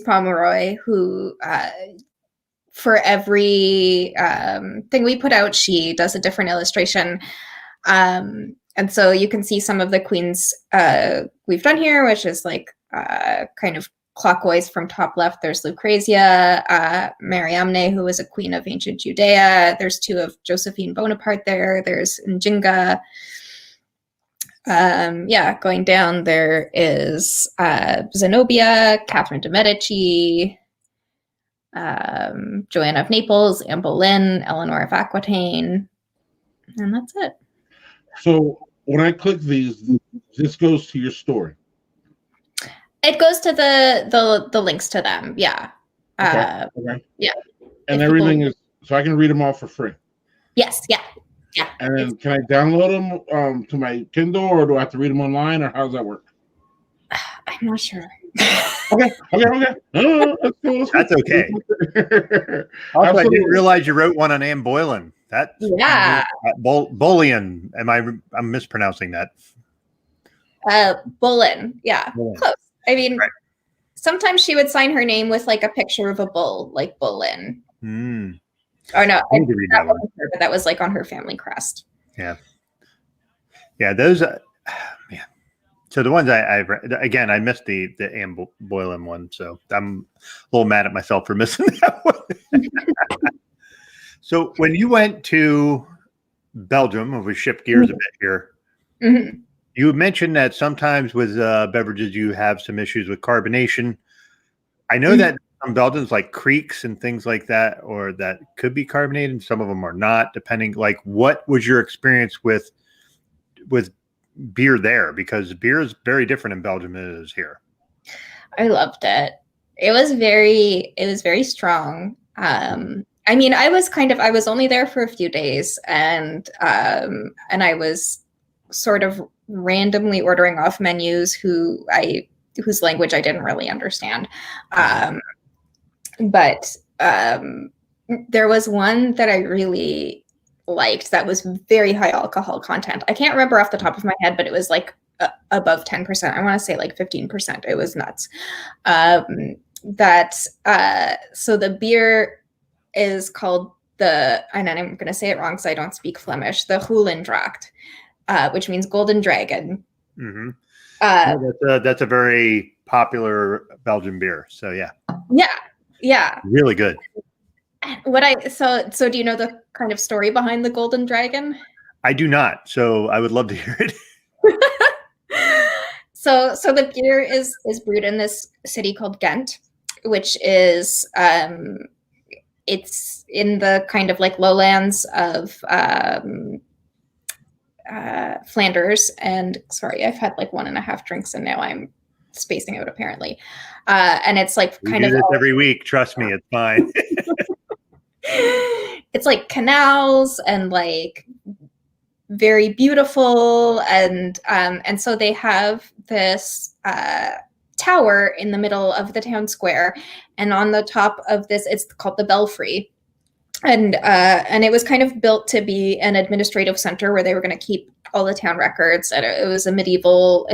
Pomeroy, who for every thing we put out, she does a different illustration. And so you can see some of the queens we've done here, which is like kind of clockwise from top left. There's Lucrezia, Mariamne, who was a queen of ancient Judea. There's two of Josephine Bonaparte there. There's Njinga. Going down, there is Zenobia, Catherine de' Medici, Joanna of Naples, Anne Boleyn, Eleanor of Aquitaine, and that's it. So when I click these, this goes to your story. It goes to the links to them. Yeah. Okay. Yeah. And everything is so I can read them all for free. Yes. Yeah. Yeah. And then can I download them to my Kindle, or do I have to read them online, or how does that work? I'm not sure. Okay. That's cool. That's okay. Also, I didn't realize you wrote one on Anne Boleyn. That's Boleyn. I'm mispronouncing that. Boleyn. Yeah. Boleyn. Close. I mean, right. Sometimes she would sign her name with like a picture of a bull, like Boleyn. Mm. Oh no, I need to read that one. But that was like on her family crest. Yeah. Those. Yeah. So the ones I read, again, I missed the Anne Boleyn one, so I'm a little mad at myself for missing that one. So when you went to Belgium, and we shift gears a bit here, mm-hmm. You mentioned that sometimes with beverages you have some issues with carbonation. I know that some Belgians like creeks and things like that, or that could be carbonated, and some of them are not, depending. Like, what was your experience with beer there? Because beer is very different in Belgium than it is here. I loved it. It was very strong. I mean, I was only there for a few days, and I was sort of randomly ordering off menus whose language I didn't really understand. But there was one that I really liked that was very high alcohol content. I can't remember off the top of my head, but it was like above 10%. I want to say like 15%. It was nuts. So the beer is called and I'm going to say it wrong because I don't speak Flemish, the Hoelendracht, which means golden dragon. Mm-hmm. That's a very popular Belgian beer. So yeah, really good. So do you know the kind of story behind the Golden Dragon? I do not. So I would love to hear it. So the beer is brewed in this city called Ghent, which is it's in the kind of like lowlands of Flanders. And sorry, I've had like 1.5 drinks and now I'm spacing out apparently. And it's like We do this every week. Trust me, it's fine. It's like canals and like very beautiful, and so they have this tower in the middle of the town square, and on the top of this, it's called the Belfry, and it was kind of built to be an administrative center where they were going to keep all the town records. And it's a medieval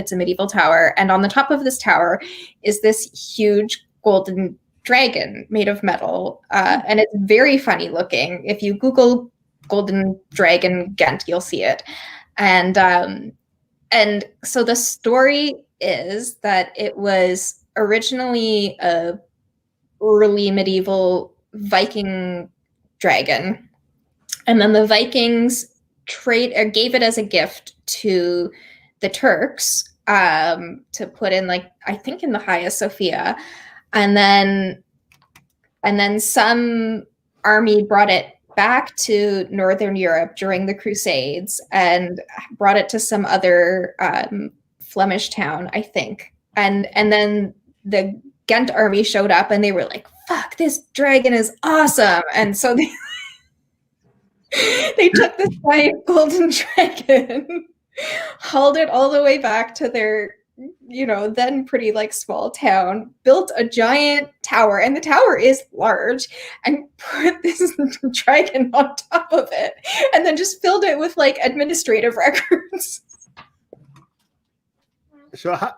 tower, and on the top of this tower is this huge golden dragon made of metal, and it's very funny looking. If you Google Golden Dragon Ghent, you'll see it. And so the story is that it was originally a early medieval Viking dragon, and then the Vikings gave it as a gift to the Turks to put in, like, I think in the Hagia Sophia, and then some army brought it back to Northern Europe during the Crusades and brought it to some other Flemish town, I think. And then the Ghent army showed up and they were like, fuck, this dragon is awesome. And so they took this giant golden dragon, hauled it all the way back to their, then pretty like small town, built a giant tower, and the tower is large, and put this dragon on top of it, and then just filled it with like administrative records. So I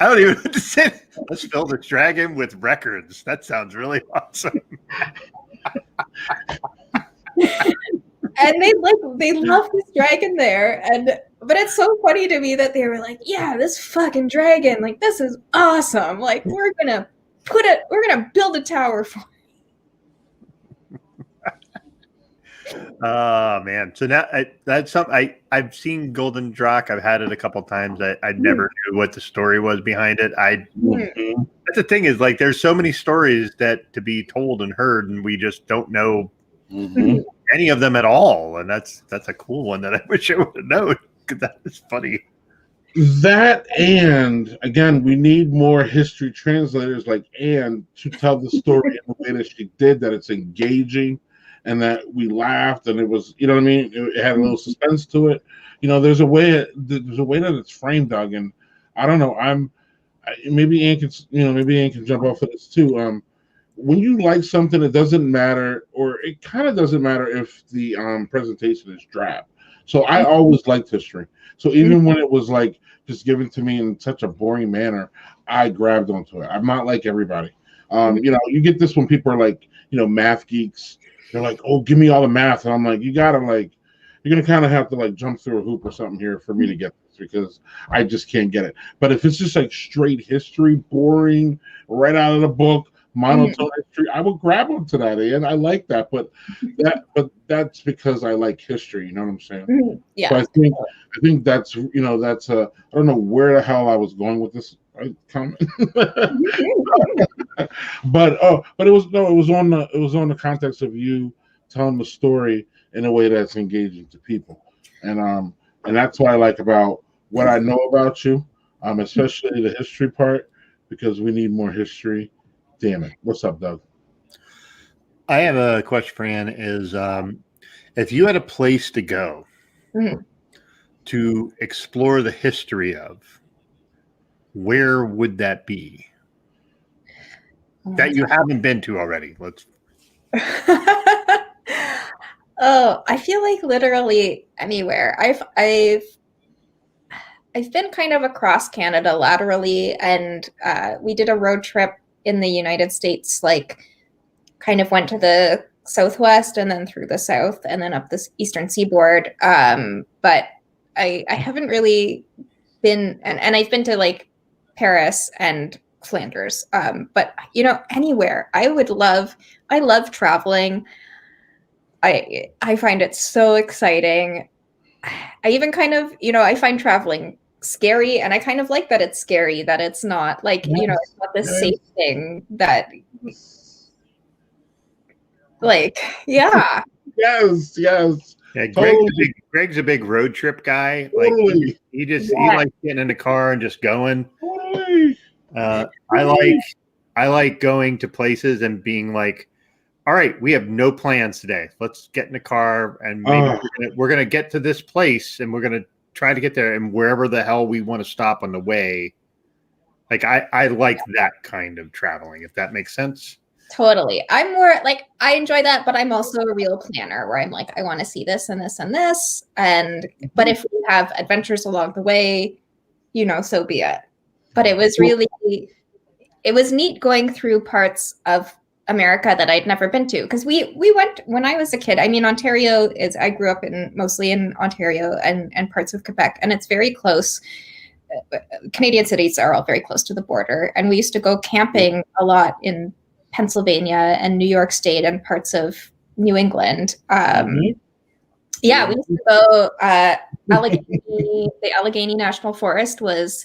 don't even know what to say. Let's fill the dragon with records. That sounds really awesome. And they love this dragon there, but it's so funny to me that they were like, yeah, this fucking dragon, like, this is awesome. Like, we're gonna build a tower for it. Oh man. So now that's something I've seen Golden Drac. I've had it a couple times. I never knew what the story was behind it. That's the thing, is like there's so many stories that to be told and heard, and we just don't know any of them at all. And that's a cool one that I wish I would have known, because that is funny. That, and again, we need more history translators like Anne to tell the story in the way that she did, that it's engaging and that we laughed and it was, you know what I mean? It had a little suspense to it. There's a way that it's framed, Doug, and I don't know. Maybe Anne can jump off of this too. When you like something, it doesn't matter, or it kind of doesn't matter if the presentation is drab. So I always liked history. So even when it was like just given to me in such a boring manner, I grabbed onto it. I'm not like everybody. You get this when people are like, math geeks. They're like, oh, give me all the math. And I'm like, you're going to kind of have to like jump through a hoop or something here for me to get this, because I just can't get it. But if it's just like straight history, boring, right out of the book, monotone history, I would grab onto that, and I like that. But that's because I like history. You know what I'm saying? Yeah. So I think that's that's I don't know where the hell I was going with this comment. but it was on the context of you telling the story in a way that's engaging to people, and that's what I like about what I know about you, especially the history part, because we need more history. Damn it. What's up, Doug? I have a question for Anne. Is if you had a place to go to explore the history of, where would that be? That you haven't been to already. I feel like literally anywhere. I've been kind of across Canada laterally, and we did a road trip in the United States, like kind of went to the Southwest and then through the South and then up this Eastern seaboard. But I haven't really been, and I've been to like Paris and Flanders, but you know, anywhere. I love traveling. I find it so exciting. I even kind of, you know, I find traveling scary, and I kind of like that it's scary, that it's not like, you know, it's not this safe thing that like, yeah. Yes. Yeah, Totally. Greg's a big road trip guy. Totally. Like he likes getting in the car and just going. Totally. I like going to places and being like, all right, we have no plans today. Let's get in the car and maybe we're gonna get to this place and we're gonna try to get there, and wherever the hell we want to stop on the way. Like I like that kind of traveling, if that makes sense. Totally. I'm more like, I enjoy that, but I'm also a real planner where I'm like, I want to see this and this and this. And, but if we have adventures along the way, you know, so be it. But it was neat going through parts of America that I'd never been to. Because we went, when I was a kid, I mean, I grew up mostly in Ontario and parts of Quebec, and it's very close. Canadian cities are all very close to the border. And we used to go camping a lot in Pennsylvania and New York State and parts of New England. Yeah, we used to go. The Allegheny National Forest was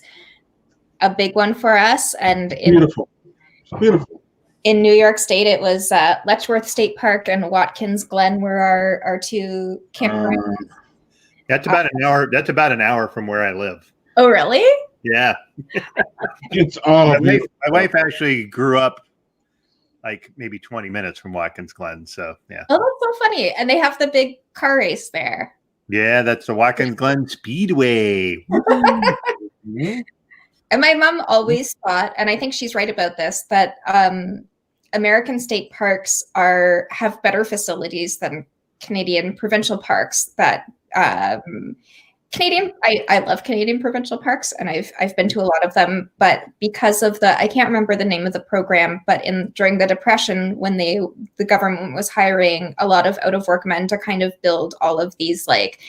a big one for us, and Beautiful. In New York State, it was Letchworth State Park and Watkins Glen were our two campgrounds. That's about an hour. That's about an hour from where I live. Oh, really? Yeah. It's my wife actually grew up like maybe 20 minutes from Watkins Glen. So yeah. Oh, that's so funny. And they have the big car race there. Yeah, that's the Watkins Glen Speedway. And my mom always thought, and I think she's right about this, that American state parks have better facilities than Canadian provincial parks. That I love Canadian provincial parks, and I've been to a lot of them, but because of I can't remember the name of the program, but during the Depression, when the government was hiring a lot of out of work men to kind of build all of these like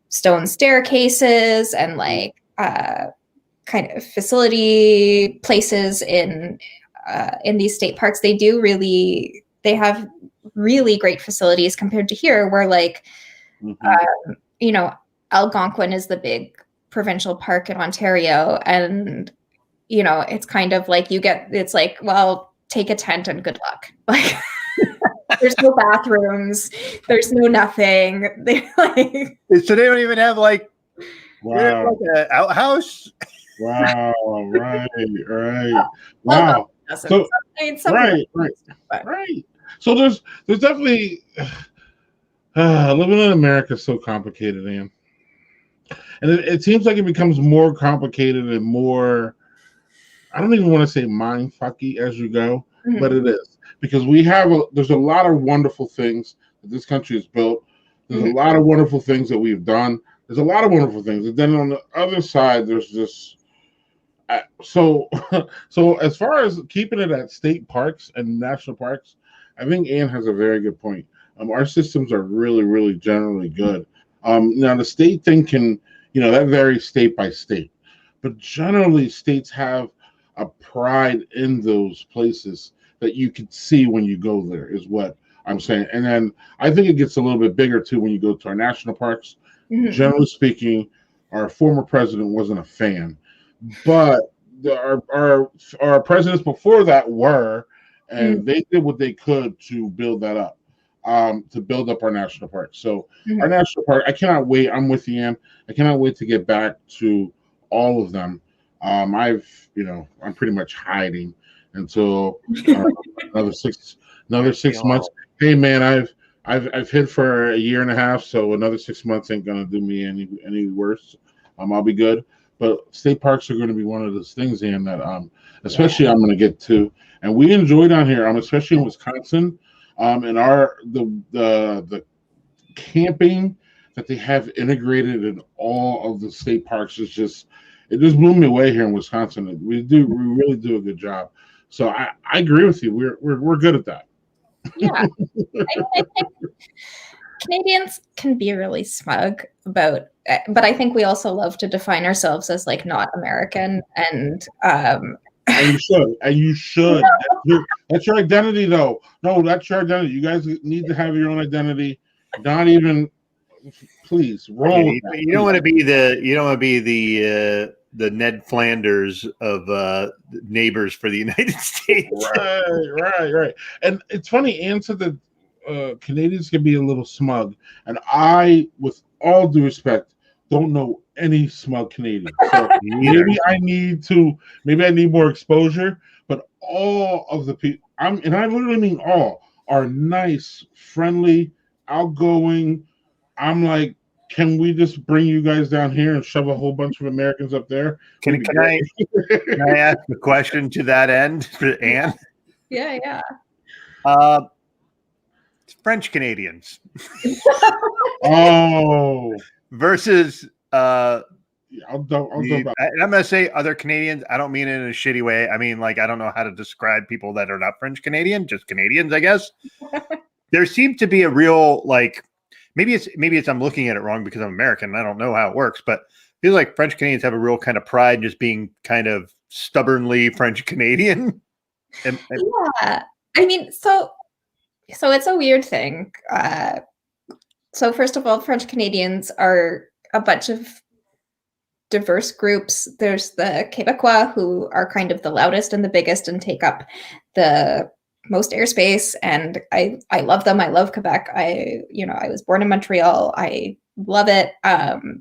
stone staircases and like kind of facility places in these state parks, they have really great facilities compared to here, where like you know, Algonquin is the big provincial park in Ontario, and you know, it's kind of like it's like, well, take a tent and good luck. Like there's no bathrooms, there's no nothing. So they don't even have like an outhouse. Wow, right. Wow. So, right. So there's definitely living in America is so complicated, Anne. And it seems like it becomes more complicated and more, I don't even want to say mind fucky as you go, but it is. Because there's a lot of wonderful things that this country has built. There's a lot of wonderful things that we've done. There's a lot of wonderful things. And then on the other side, there's this. So as far as keeping it at state parks and national parks, I think Anne has a very good point. Our systems are really, really generally good. Now the state thing can, you know, that varies state by state, but generally states have a pride in those places that you can see when you go there, is what I'm saying. And then I think it gets a little bit bigger too when you go to our national parks. Generally speaking, our former president wasn't a fan, but our presidents before that were, and they did what they could to build that up. To build up our national park. So our national park, I cannot wait. I'm with you, Ann. I cannot wait to get back to all of them. I'm pretty much hiding until another six months. Hey man, I've hid for a year and a half, so another 6 months ain't gonna do me any worse. I'll be good. But state parks are going to be one of those things, Ann, that especially I'm going to get to, and we enjoy down here. Especially in Wisconsin. And the camping that they have integrated in all of the state parks it just blew me away here in Wisconsin. We really do a good job. So I agree with you. We're good at that. Yeah. Canadians can be really smug about, but I think we also love to define ourselves as like not American, and you should. That's your identity, though. No, that's your identity. You guys need to have your own identity. Not even, please roll. You don't want to be the Ned Flanders of neighbors for the United States. Right. And it's funny, Anne said that Canadians can be a little smug, and I, with all due respect, don't know any smug Canadians. So maybe I need more exposure. But all of the people, I literally mean all, are nice, friendly, outgoing. I'm like, can we just bring you guys down here and shove a whole bunch of Americans up there? Can I ask a question to that end for Anne? Yeah. French Canadians. Versus I'm gonna say other Canadians. I don't mean it in a shitty way. I mean, like, I don't know how to describe people that are not French Canadian, just Canadians, I guess. There seems to be a real, like, maybe it's I'm looking at it wrong because I'm American and I don't know how it works, but I feel like French Canadians have a real kind of pride in just being kind of stubbornly French Canadian. Yeah, I mean, so it's a weird thing. So first of all, French Canadians are a bunch of diverse groups. There's the Quebecois, who are kind of the loudest and the biggest and take up the most airspace, and I love them. I love Quebec. I was born in Montreal. I love it.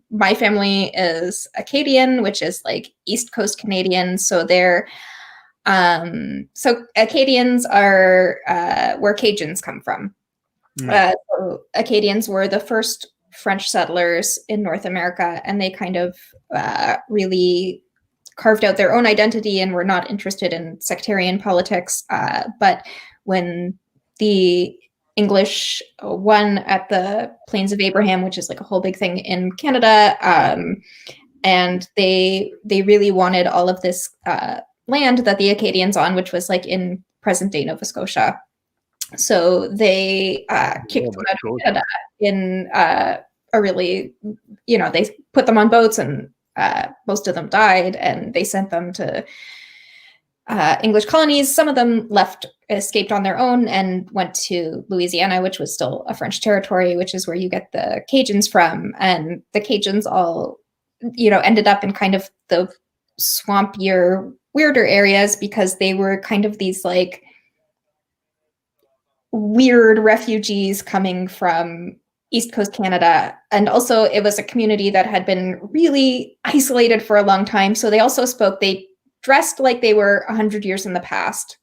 My family is Acadian, which is like East Coast Canadian. So they're so Acadians are where Cajuns come from. So Acadians were the first French settlers in North America, and they kind of really carved out their own identity and were not interested in sectarian politics. But when the English won at the Plains of Abraham, which is like a whole big thing in Canada, and they really wanted all of this land that the Acadians on, which was like in present-day Nova Scotia. So they kicked them out of Canada in a really, they put them on boats, and most of them died, and they sent them to English colonies. Some of them escaped on their own and went to Louisiana, which was still a French territory, which is where you get the Cajuns from. And the Cajuns all, ended up in kind of the swampier, weirder areas because they were kind of these like weird refugees coming from East Coast Canada. And also it was a community that had been really isolated for a long time. So they dressed like they were 100 years in the past.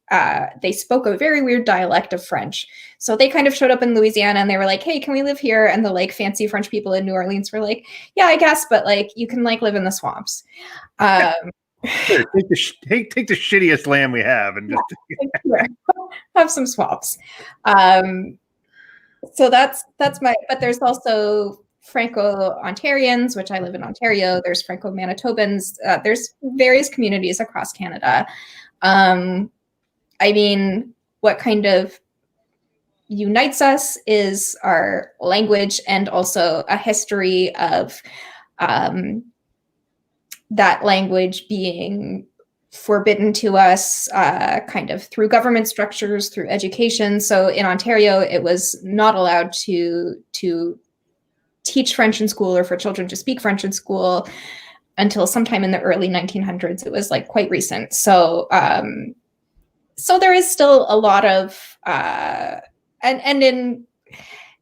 They spoke a very weird dialect of French. So they kind of showed up in Louisiana and they were like, hey, can we live here? And the like fancy French people in New Orleans were like, yeah, I guess, but like you can like live in the swamps. Sure, take the shittiest land we have and just have some swamps. So that's but there's also Franco-Ontarians, which I live in Ontario. There's Franco-Manitobans. There's various communities across Canada. I mean, what kind of unites us is our language and also a history of that language being forbidden to us kind of through government structures, through education. So in Ontario, it was not allowed to teach French in school or for children to speak French in school until sometime in the early 1900s. It was like quite recent. So so there is still a lot of and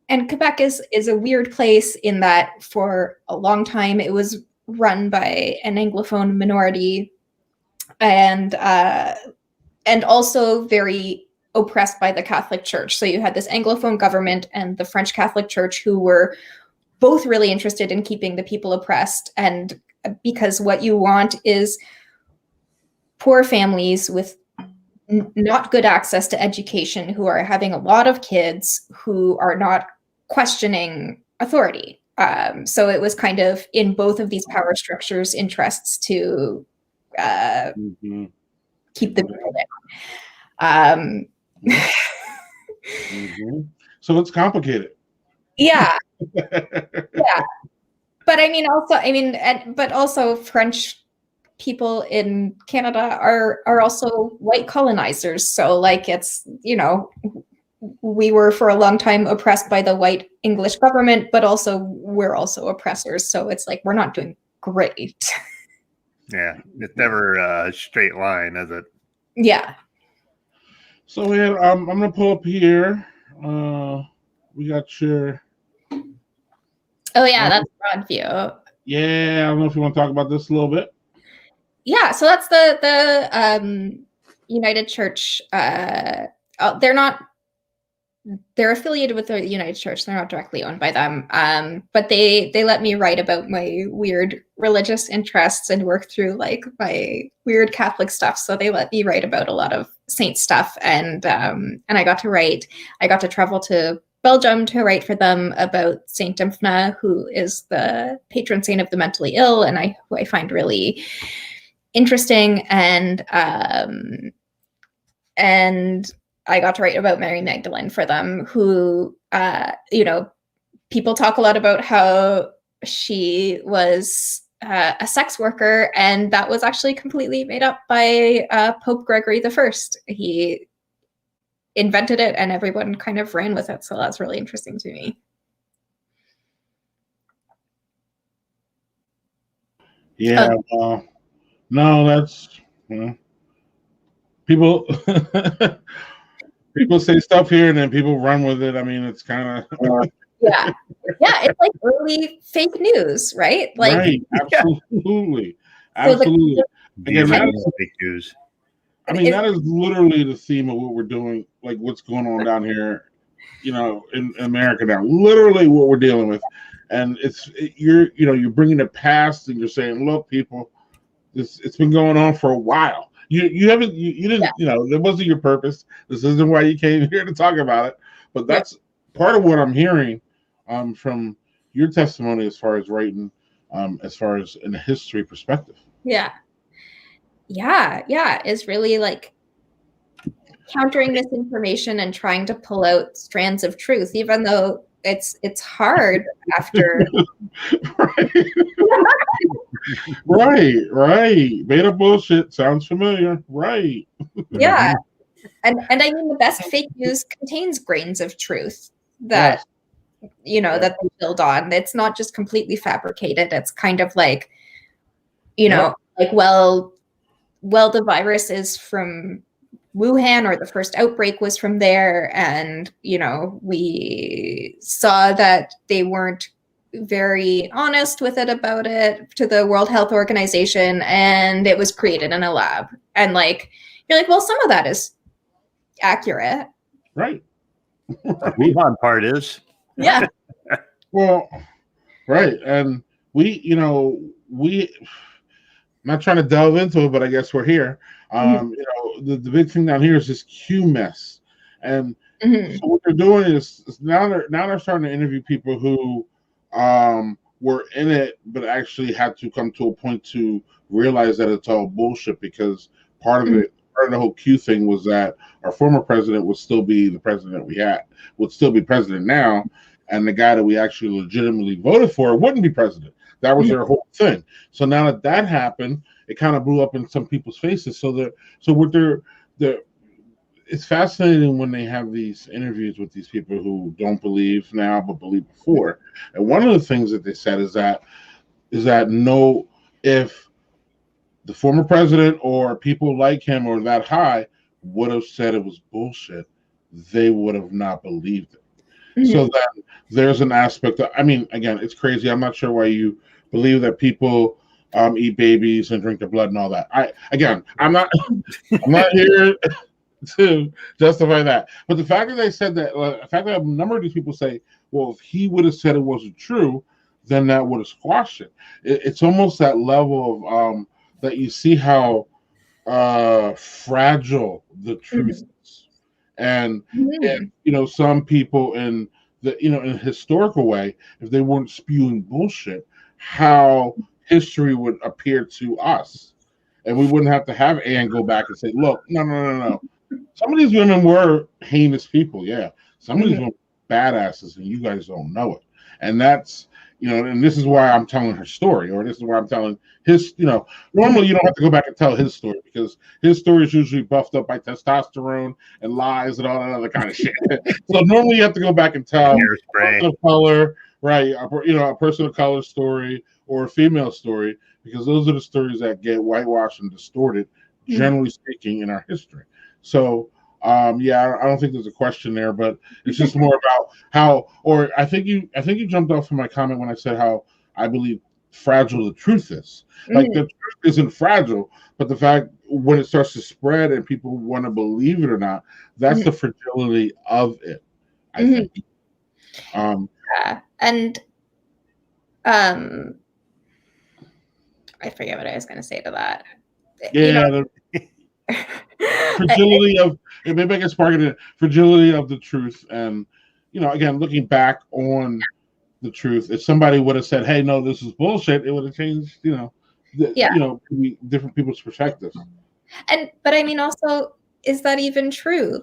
Quebec is a weird place in that for a long time it was run by an Anglophone minority and also very oppressed by the Catholic Church. So you had this Anglophone government and the French Catholic Church who were both really interested in keeping the people oppressed. And because what you want is poor families with not good access to education, who are having a lot of kids who are not questioning authority. So it was kind of in both of these power structures' interests to keep the people down. So it's complicated. Yeah. Yeah. But I mean, but also French people in Canada are also white colonizers. So like it's, we were for a long time oppressed by the white English government, but also we're also oppressors. So it's like we're not doing great. Yeah, it's never a straight line, is it? Yeah. So man, I'm gonna pull up here. We got your. Oh yeah, that's Broadview. Yeah, I don't know if you want to talk about this a little bit. Yeah, so that's the United Church. They're affiliated with the United Church. They're not directly owned by them. But they let me write about my weird religious interests and work through like my weird Catholic stuff. So they let me write about a lot of saint stuff, and I got to write. I got to travel to Belgium to write for them about Saint Dymphna, who is the patron saint of the mentally ill, and who I find really interesting. And I got to write about Mary Magdalene for them, who, people talk a lot about how she was a sex worker, and that was actually completely made up by Pope Gregory I. He invented it, and everyone kind of ran with it. So that's really interesting to me. Yeah. No, that's people. People say stuff here, and then people run with it. I mean, it's kind of yeah, it's like early fake news, right? Like, right? Absolutely, absolutely. Again, fake news. I mean, that is literally the theme of what we're doing, like what's going on down here, in America now. Literally, what we're dealing with, and you're bringing it past, and you're saying, look, people, it's been going on for a while. You didn't, that wasn't your purpose. This isn't why you came here to talk about it. But that's part of what I'm hearing from your testimony as far as writing, as far as in a history perspective. Yeah, is really like countering misinformation and trying to pull out strands of truth, even though it's hard after. Right. Made up bullshit sounds familiar. Right. Yeah. And I mean, the best fake news contains grains of truth that, that they build on. It's not just completely fabricated. It's kind of like, well, the virus is from Wuhan, or the first outbreak was from there. And, we saw that they weren't very honest with it about it to the World Health Organization, and it was created in a lab. And like, you're like, well, some of that is accurate. Right. The Wuhan part is. Yeah. Well, right. And I'm not trying to delve into it, but I guess we're here. The big thing down here is this Q mess. And so what they're doing is now they're starting to interview people who were in it, but actually had to come to a point to realize that it's all bullshit, because part of the whole Q thing was that our former president would still be the president would still be president now, and the guy that we actually legitimately voted for wouldn't be president. That was their whole thing. So now that happened, it kind of blew up in some people's faces. It's fascinating when they have these interviews with these people who don't believe now but believe before. And one of the things that they said is that if the former president or people like him or that high would have said it was bullshit, they would have not believed it. So then there's an aspect of, I mean, again, it's crazy. I'm not sure why you believe that people eat babies and drink their blood and all that. I'm not here to justify that. But the fact that they said that, the fact that a number of these people say, well, if he would have said it wasn't true, then that would have squashed it. It's almost that level of that you see how fragile the truth is. And some people in in a historical way, if they weren't spewing bullshit, how history would appear to us. And we wouldn't have to have Anne go back and say, look, no. Some of these women were heinous people, yeah. Some of these were badasses and you guys don't know it. And that's, and this is why I'm telling her story, or this is why I'm telling his, normally you don't have to go back and tell his story because his story is usually buffed up by testosterone and lies and all that other kind of shit. So normally you have to go back and tell a person of color, right? A person of color story or a female story, because those are the stories that get whitewashed and distorted, generally speaking, in our history. So, I don't think there's a question there, but it's just more about how, or I think you jumped off from my comment when I said how I believe fragile the truth is. Like the truth isn't fragile, but the fact when it starts to spread and people want to believe it or not, that's the fragility of it, I think. And I forget what I was going to say to that. Yeah. Fragility of, maybe I can spark it, fragility of the truth. And, again, looking back on the truth, if somebody would have said, hey, no, this is bullshit, it would have changed, different people's perspectives. But I mean, also, is that even true?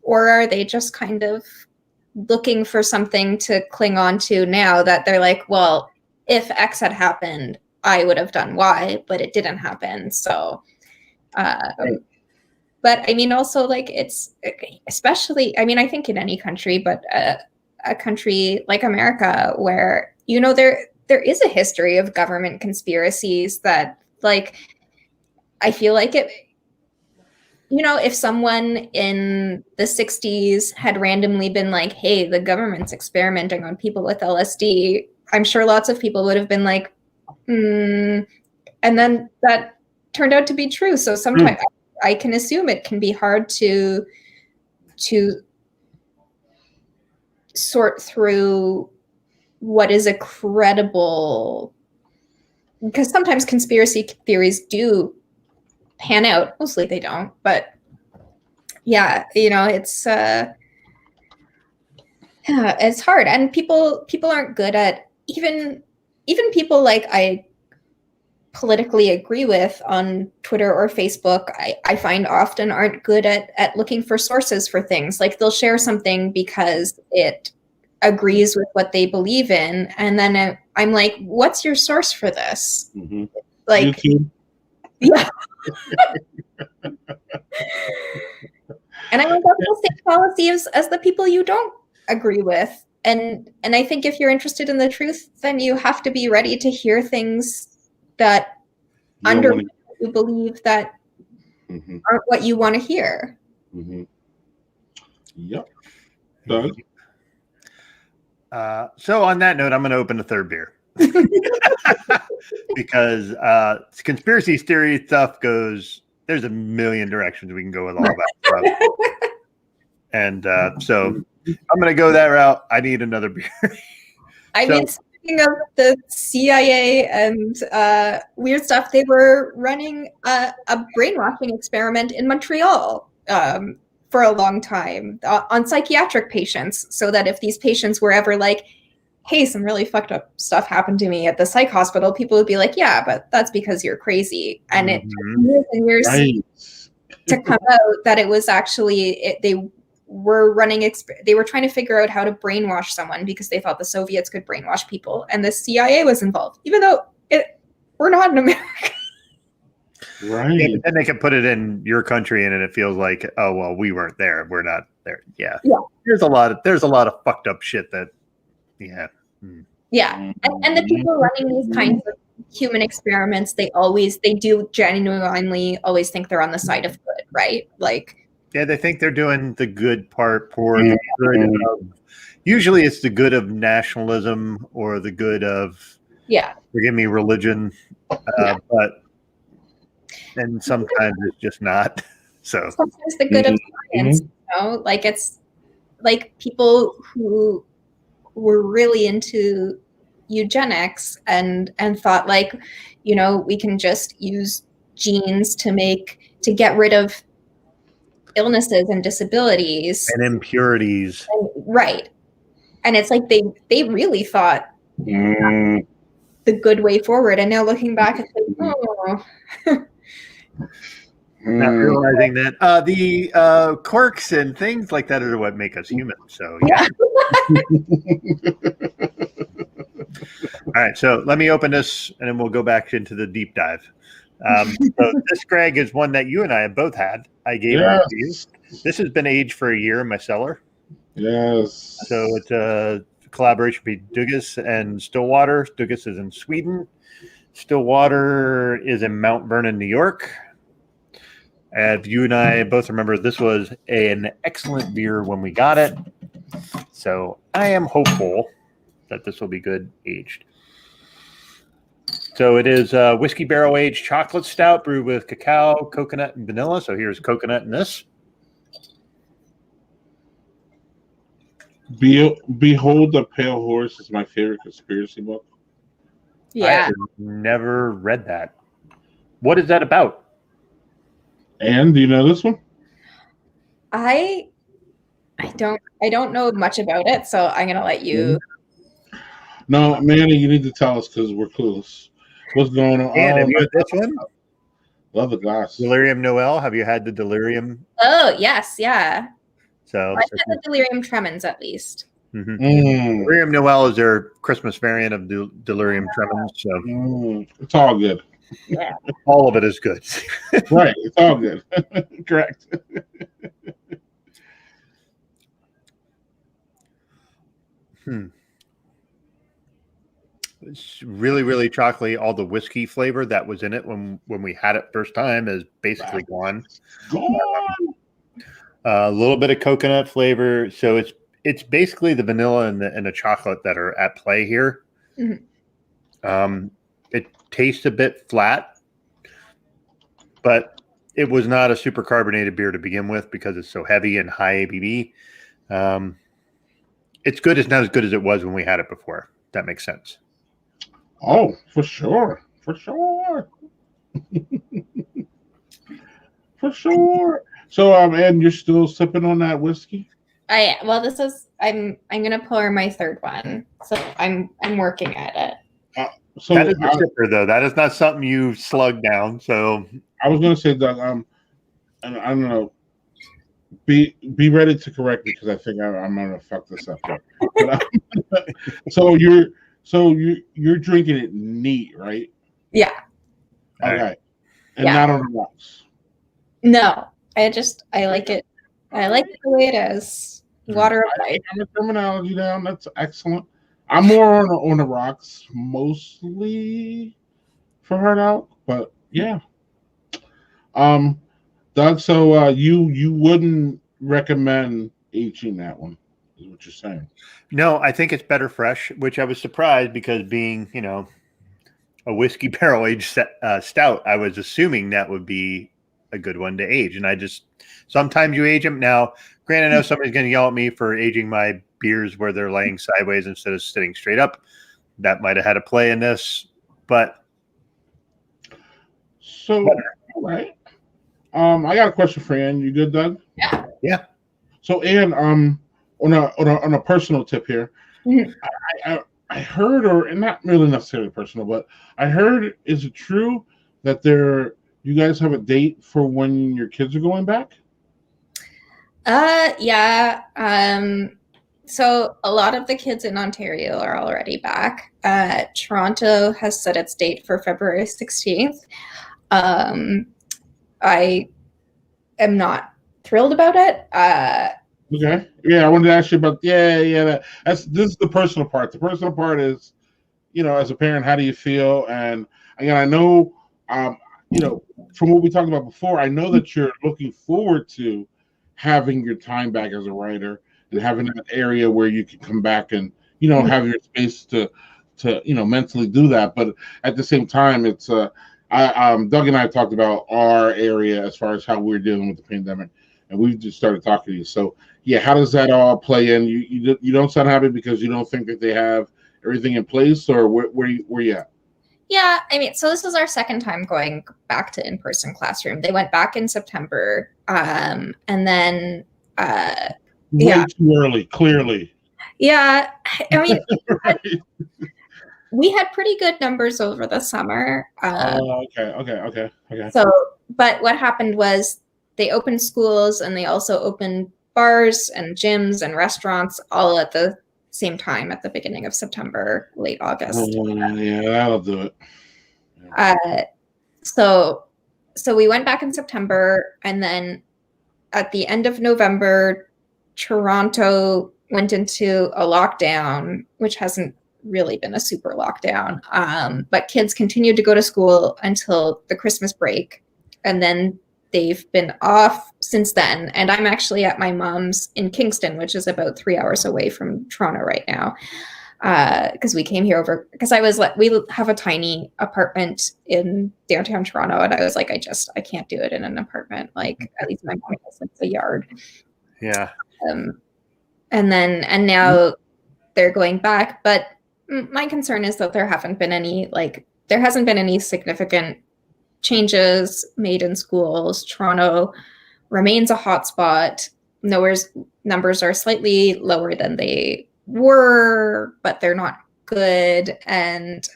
Or are they just kind of looking for something to cling on to now that they're like, well, if X had happened, I would have done Y, but it didn't happen. So, but I mean, also it's especially, I mean, I think in any country, but a country like America where, there is a history of government conspiracies that I feel like it, if someone in the 60s had randomly been like, hey, the government's experimenting on people with LSD, I'm sure lots of people would have been like, and then that turned out to be true. So sometimes I can assume it can be hard to sort through what is a credible, because sometimes conspiracy theories do pan out. Mostly they don't, but yeah, it's hard, and people aren't good at even people I politically agree with on Twitter or Facebook, I find often aren't good at looking for sources for things. They'll share something because it agrees with what they believe in, and then I'm like, what's your source for this? YouTube. Yeah. And I think that's the same policy as the people you don't agree with. And I think if you're interested in the truth, then you have to be ready to hear things that you believe that aren't what you want to hear. Yep. So on that note, I'm going to open a third beer. Because conspiracy theory stuff there's a million directions we can go with all that stuff. And so I'm going to go that route. I need another beer. I mean, speaking of the CIA and weird stuff, they were running a brainwashing experiment in Montreal for a long time on psychiatric patients, so that if these patients were ever like, hey, some really fucked up stuff happened to me at the psych hospital, people would be like, yeah, but that's because you're crazy. And it took years and years to come out that it was actually, they were trying to figure out how to brainwash someone because they thought the Soviets could brainwash people, and the CIA was involved, even though we're not in America. Right. And they can put it in your country and it feels like, oh, well, we weren't there. We're not there. Yeah. There's a lot of fucked up shit that, yeah. Yeah. And the people running these kinds of human experiments, they do genuinely always think they're on the side of good, right? Yeah, they think they're doing the good part for the good of, usually it's the good of nationalism or the good of, forgive me, religion, but and sometimes it's just not. So sometimes the good of science, it's like people who were really into eugenics and thought we can just use genes to get rid of illnesses and disabilities and impurities, right? And it's like they really thought the good way forward, and now looking back, it's like, oh. Not realizing that the quirks and things like that are what make us human. So yeah. All right, so let me open this, and then we'll go back into the deep dive. So this, Greg, is one that you and I have both had. I gave it to you. This has been aged for a year in my cellar. Yes. So it's a collaboration between Dugas and Stillwater. Dugas is in Sweden. Stillwater is in Mount Vernon, New York. And you and I both remember this was an excellent beer when we got it. So I am hopeful that this will be good aged. So it is whiskey barrel aged chocolate stout brewed with cacao, coconut, and vanilla. So here's coconut in this. Behold the Pale Horse is my favorite conspiracy book. Yeah. I have never read that. What is that about? Anne, do you know this one? I don't know much about it, so I'm gonna let you. No, Manny, you need to tell us because we're clueless. What's going on? And have you had this one? Love the glass. Delirium Noel. Have you had the Delirium? Oh yes, yeah. So I've had the Delirium Tremens at least. Delirium Noel is their Christmas variant of Delirium Tremens. So it's all good. Yeah. All of it is good. Right. It's all good. Correct. It's really, really chocolatey. All the whiskey flavor that was in it when we had it first time is basically gone. A little bit of coconut flavor. So it's basically the vanilla and the chocolate that are at play here. Mm-hmm. It tastes a bit flat, but it was not a super carbonated beer to begin with because it's so heavy and high ABV. It's good. It's not as good as it was when we had it before. That makes sense. Oh, for sure. For sure. For sure. So, and you're still sipping on that whiskey? This is I'm gonna pour my third one, so I'm working at it. So that is a sipper, though. That is not something you slug down. So I was gonna say that and I don't know. Be ready to correct me because I think I'm gonna fuck this up. But, so you're drinking it neat, right? Yeah. Okay. Right. And not on the rocks. No, I like it. I like it the way it is. Water of life. I have the terminology down. That's excellent. I'm more on the rocks, mostly for hard out, but yeah. Doug, so you wouldn't recommend aging that one, is what you're saying? No, I think it's better fresh, which I was surprised because being, a whiskey barrel aged stout, I was assuming that would be a good one to age. And sometimes you age them. Now, granted, I know somebody's going to yell at me for aging my beers where they're laying sideways instead of sitting straight up. That might have had a play in this, but. So, all right. I got a question for Anne. You good, Doug? Yeah. So, Anne, on a personal tip here, I heard, or not really necessarily personal, but I heard, is it true that you guys have a date for when your kids are going back? Yeah. So a lot of the kids in Ontario are already back. Toronto has set its date for February 16th. I am not thrilled about it. Okay. Yeah, I wanted to ask you about. Yeah. This is the personal part. The personal part is, as a parent, how do you feel? And again, I know, from what we talked about before, I know that you're looking forward to having your time back as a writer and having that area where you can come back and have your space to mentally do that. But at the same time, it's Doug and I talked about our area as far as how we're dealing with the pandemic, and we just started talking to you. So yeah, how does that all play in? You don't sound happy because you don't think that they have everything in place, or where you at? Yeah, I mean, so this is our second time going back to in-person classroom. They went back in September, and then way too early, clearly. Yeah, I mean, we had pretty good numbers over the summer. Okay. So but what happened was they opened schools and they also opened bars and gyms and restaurants all at the same time at the beginning of September, late August. Yeah, that'll do it. So we went back in September, and then at the end of November, Toronto went into a lockdown, which hasn't really been a super lockdown. But kids continued to go to school until the Christmas break. And then they've been off since then. And I'm actually at my mom's in Kingston, which is about 3 hours away from Toronto right now. Because we came here over, because we have a tiny apartment in downtown Toronto. And I was like, I can't do it in an apartment. Like, at least my mom has like a yard. Yeah. And now they're going back. But my concern is that there hasn't been any significant changes made in schools. Toronto remains a hotspot. Numbers are slightly lower than they were, but they're not good. And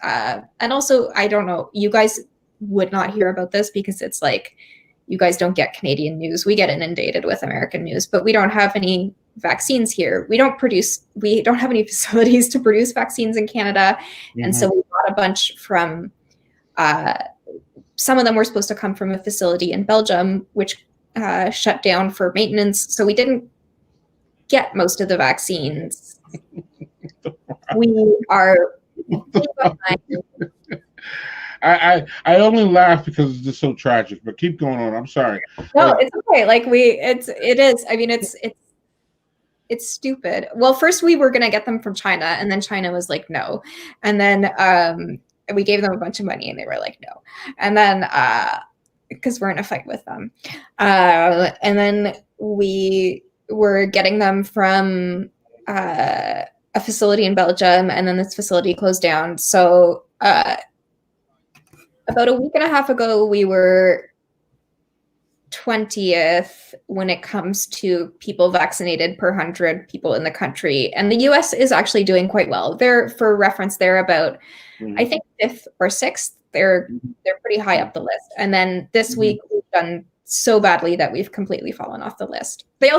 also, I don't know, you guys would not hear about this because it's like, you guys don't get Canadian news. We get inundated with American news, but we don't have any vaccines here. We don't have any facilities to produce vaccines in Canada. Mm-hmm. And so we bought a bunch from, some of them were supposed to come from a facility in Belgium, which shut down for maintenance. So we didn't get most of the vaccines. We are. I only laugh because it's just so tragic, but keep going on. I'm sorry. No, it's okay. Like it is. I mean, it's stupid. Well, first we were going to get them from China, and then China was like, no. And then we gave them a bunch of money and they were like, no. And then, because we're in a fight with them. And then we were getting them from a facility in Belgium, and then this facility closed down. So about a week and a half ago, we were 20th when it comes to people vaccinated per 100 people in the country. And the US is actually doing quite well. For reference, they're about, I think, 5th or 6th. They're pretty high up the list. And then this week we've done so badly that we've completely fallen off the list. There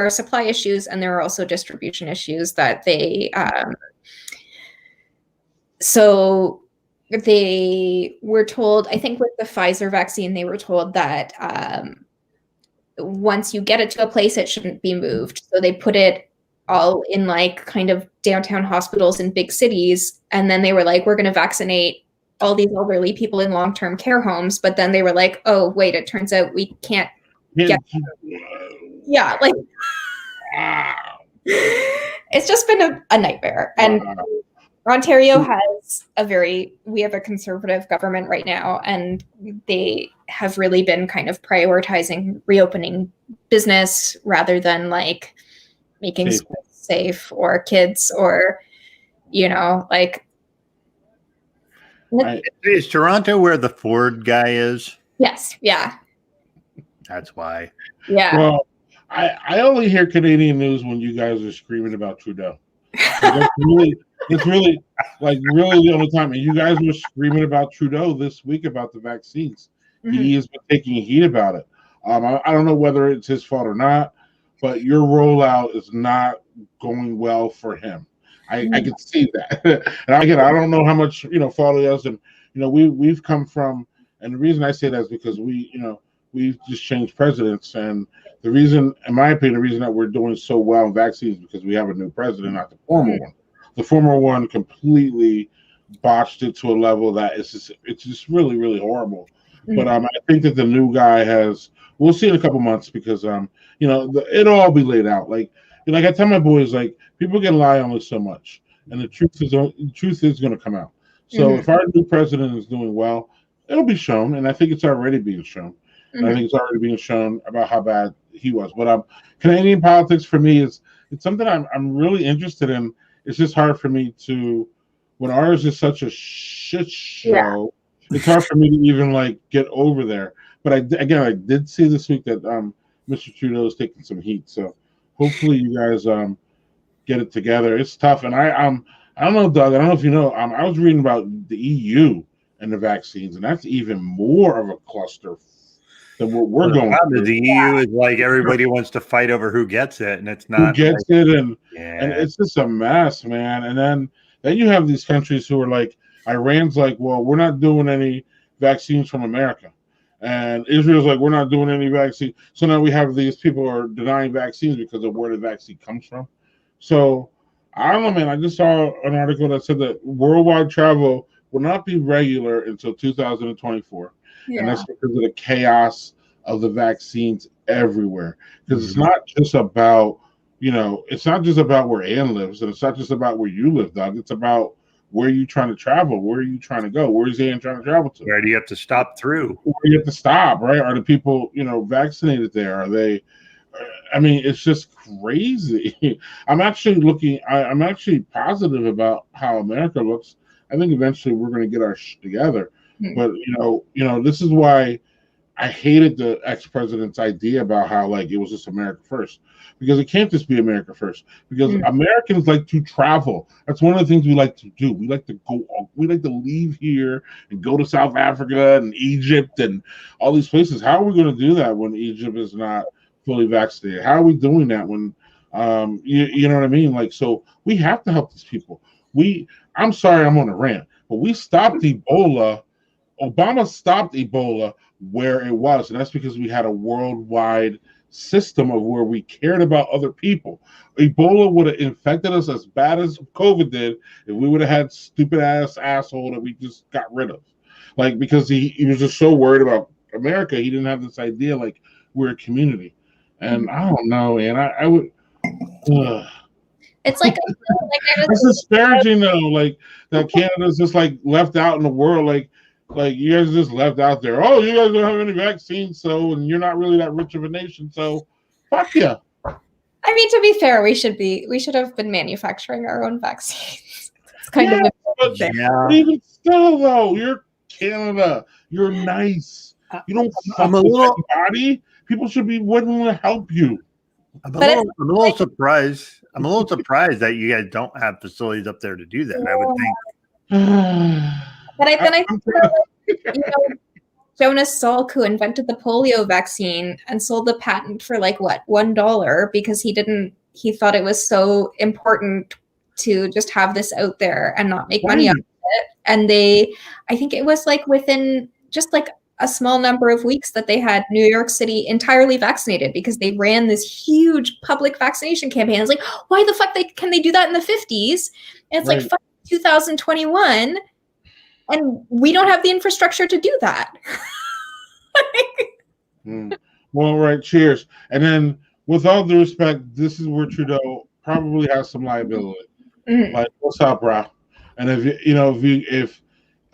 are supply issues and there are also distribution issues that so they were told, I think with the Pfizer vaccine, they were told that once you get it to a place, it shouldn't be moved. So they put it all in like kind of downtown hospitals in big cities. And then they were like, we're going to vaccinate all these elderly people in long-term care homes. But then they were like, oh, wait, it turns out we can't get them. Yeah, like it's just been a nightmare. And Ontario has we have a conservative government right now, and they have really been kind of prioritizing reopening business rather than like making schools safe or kids or, like. Is Toronto where the Ford guy is? Yes. Yeah. That's why. Yeah. Well, I only hear Canadian news when you guys are screaming about Trudeau. It's really the only time. And you guys were screaming about Trudeau this week about the vaccines. Mm-hmm. He has been taking heat about it. I don't know whether it's his fault or not, but your rollout is not going well for him. I can see that. And again, I don't know how much fault he has. And we've come from, and the reason I say that is because we've just changed presidents, and the reason, in my opinion, the reason that we're doing so well in vaccines is because we have a new president, not the former one. The former one completely botched it to a level that it's just really, really horrible. Mm-hmm. But I think that the new guy we'll see in a couple months because it'll all be laid out. Like I tell my boys, like, people can lie on this so much, and the truth is going to come out. So if our new president is doing well, it'll be shown, and I think it's already being shown. And I think it's already being shown about how bad he was. But Canadian politics for me it's something I'm really interested in. It's just hard for me to, when ours is such a shit show, it's hard for me to even get over there. But I did see this week that Mr. Trudeau is taking some heat. So hopefully you guys get it together. It's tough, and I don't know, Doug. I don't know if you know. I was reading about the EU and the vaccines, and that's even more of a cluster than what we're The going problem is through. the EU is like everybody wants to fight over who gets it, and it's Who not gets it, and yeah. it's just a mess, man. And then you have these countries who are like, Iran's like, well, we're not doing any vaccines from America, and Israel's like, we're not doing any vaccine. So now we have these people who are denying vaccines because of where the vaccine comes from. So I don't know, man. I just saw an article that said that worldwide travel will not be regular until 2024. And that's because of the chaos of the vaccines everywhere. Because it's not just about, it's not just about where Ann lives, and it's not just about where you live, Doug. It's about where you trying to travel, where are you trying to go, where's Ann trying to travel to? Where do you have to stop through? Where do you have to stop, right? Are the people, vaccinated there? Are they? I mean, it's just crazy. I'm actually positive about how America looks. I think eventually we're going to get our shit together. But this is why I hated the ex-president's idea about how like it was just America first, because it can't just be America first. Because Americans like to travel. That's one of the things we like to do. We like to go. We like to leave here and go to South Africa and Egypt and all these places. How are we going to do that when Egypt is not fully vaccinated? How are we doing that when you know what I mean? Like, so we have to help these people. I'm sorry, I'm on a rant, but we stopped Ebola. Obama stopped Ebola where it was, and that's because we had a worldwide system of where we cared about other people. Ebola would have infected us as bad as COVID did if we would have had stupid ass asshole that we just got rid of. Like, because he was just so worried about America, he didn't have this idea like we're a community. And I don't know, man. I would. It's like it's disparaging though, like that Canada's just like left out in the world, like you guys just left out there. Oh, you guys don't have any vaccines, and you're not really that rich of a nation, so fuck you. I mean, to be fair, we should have been manufacturing our own vaccines. It's kind of but even still though, you're Canada, you're nice. You don't I'm a little body. People should be willing to help you. I'm a little surprised. I'm a little surprised that you guys don't have facilities up there to do that. I would think. But I think Jonas Salk, who invented the polio vaccine and sold the patent for like what, $1 because he thought it was so important to just have this out there and not make money off of it. And I think it was like within just like a small number of weeks that they had New York City entirely vaccinated because they ran this huge public vaccination campaign. It's like, why the fuck can they do that in the 50s? And it's like, fuck 2021. And we don't have the infrastructure to do that. Well, right. Cheers. And then, with all due respect, this is where Trudeau probably has some liability. Like, what's up, bro? And if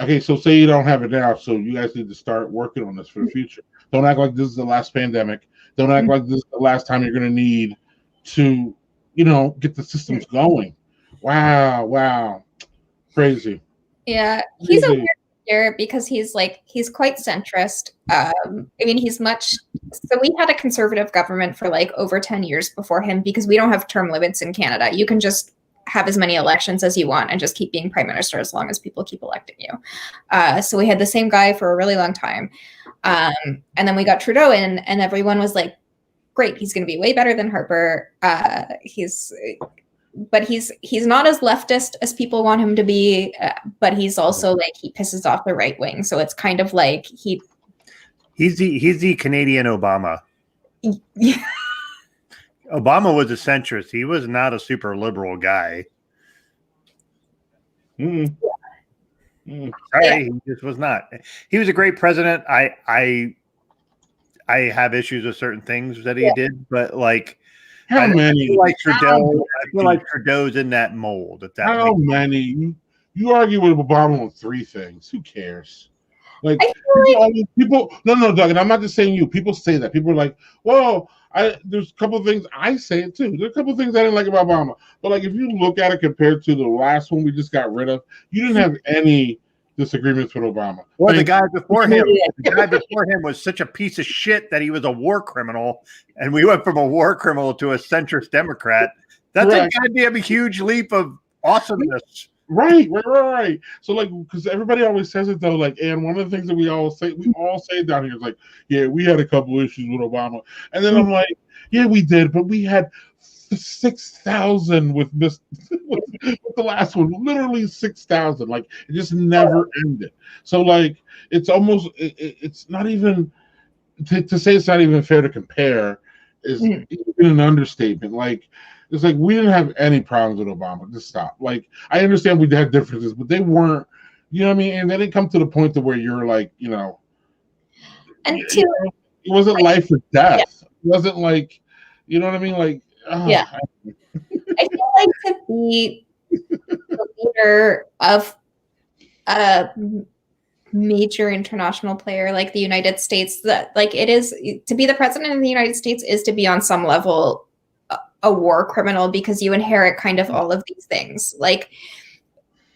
okay, so say you don't have it now, so you guys need to start working on this for the future. Don't act like this is the last pandemic. Don't act like this is the last time you're going to need to, get the systems going. Wow, crazy. Yeah, he's a weird figure because he's quite centrist. I mean, so we had a conservative government for like over 10 years before him because we don't have term limits in Canada. You can just have as many elections as you want and just keep being prime minister as long as people keep electing you. So we had the same guy for a really long time. And then we got Trudeau in and everyone was like, great, he's going to be way better than Harper. But he's not as leftist as people want him to be, but he's also like he pisses off the right wing. So it's kind of like he's the Canadian Obama. Yeah. Obama was a centrist. He was not a super liberal guy. Sorry, he just was not. He was a great president. I have issues with certain things that he did, but like. How many? I feel like Trudeau's in that mold. How many? You argue with Obama on 3 things. Who cares? Like people. No, Doug. And I'm not just saying you. People say that. People are like, well, there's a couple of things. I say it too. There's a couple of things I didn't like about Obama. But like, if you look at it compared to the last one we just got rid of, you didn't have any disagreements with Obama. Well, the guy before him was such a piece of shit that he was a war criminal, and we went from a war criminal to a centrist Democrat. That's a goddamn huge leap of awesomeness. Right. So like, because everybody always says it though, like, and one of the things that we all say down here is like, yeah, we had a couple issues with Obama, and then I'm like, yeah, we did, but we had 6,000 with this with the last one, literally 6,000. Like it just never ended. So like, it's almost it's not even to say it's not even fair to compare is even an understatement. Like it's like we didn't have any problems with Obama. Just stop. Like I understand we had differences, but they weren't. You know what I mean? And they didn't come to the point to where you're like, you know, And you know, it wasn't life or death. It wasn't like, you know what I mean? Like, yeah. I feel like to be the leader of a major international player like the United States, that like it is to be the president of the United States is to be on some level a war criminal, because you inherit kind of all of these things. Like,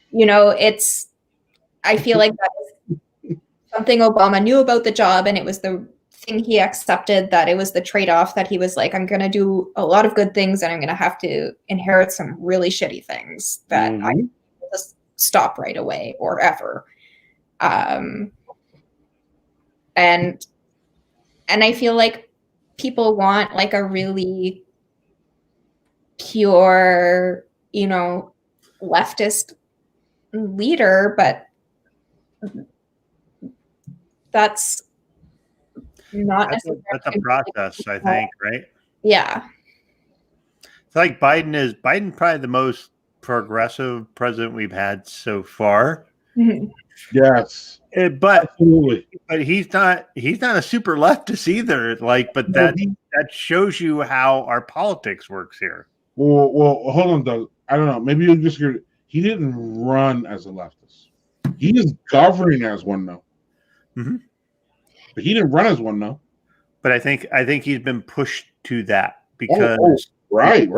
you know, it's, I feel like that is something Obama knew about the job, and it was the thing he accepted, that it was the trade-off, that he was like, I'm going to do a lot of good things and I'm going to have to inherit some really shitty things that I just stop right away or ever. And I feel like people want like a really pure, you know, leftist leader, but that's not necessarily that's a process, I think, right? Yeah. It's like Biden probably the most progressive president we've had so far. Mm-hmm. Yes. But absolutely. But he's not a super leftist either. Like, but that shows you how our politics works here. Well, hold on, Doug. I don't know. Maybe you'll just hear. He didn't run as a leftist. He is governing as one now. Mm-hmm. But he didn't run as one now. But I think he's been pushed to that because right.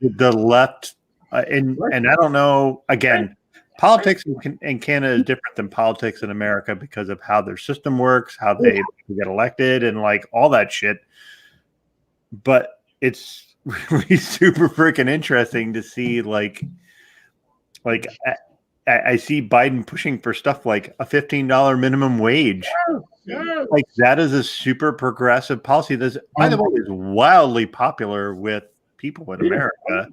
The left and I don't know. Again, politics in Canada is different than politics in America because of how their system works, how they get elected, and like all that shit. But it's really super freaking interesting to see like I see Biden pushing for stuff like a $15 minimum wage. Yes. Like that is a super progressive policy. That's, by the way, is wildly popular with people in America.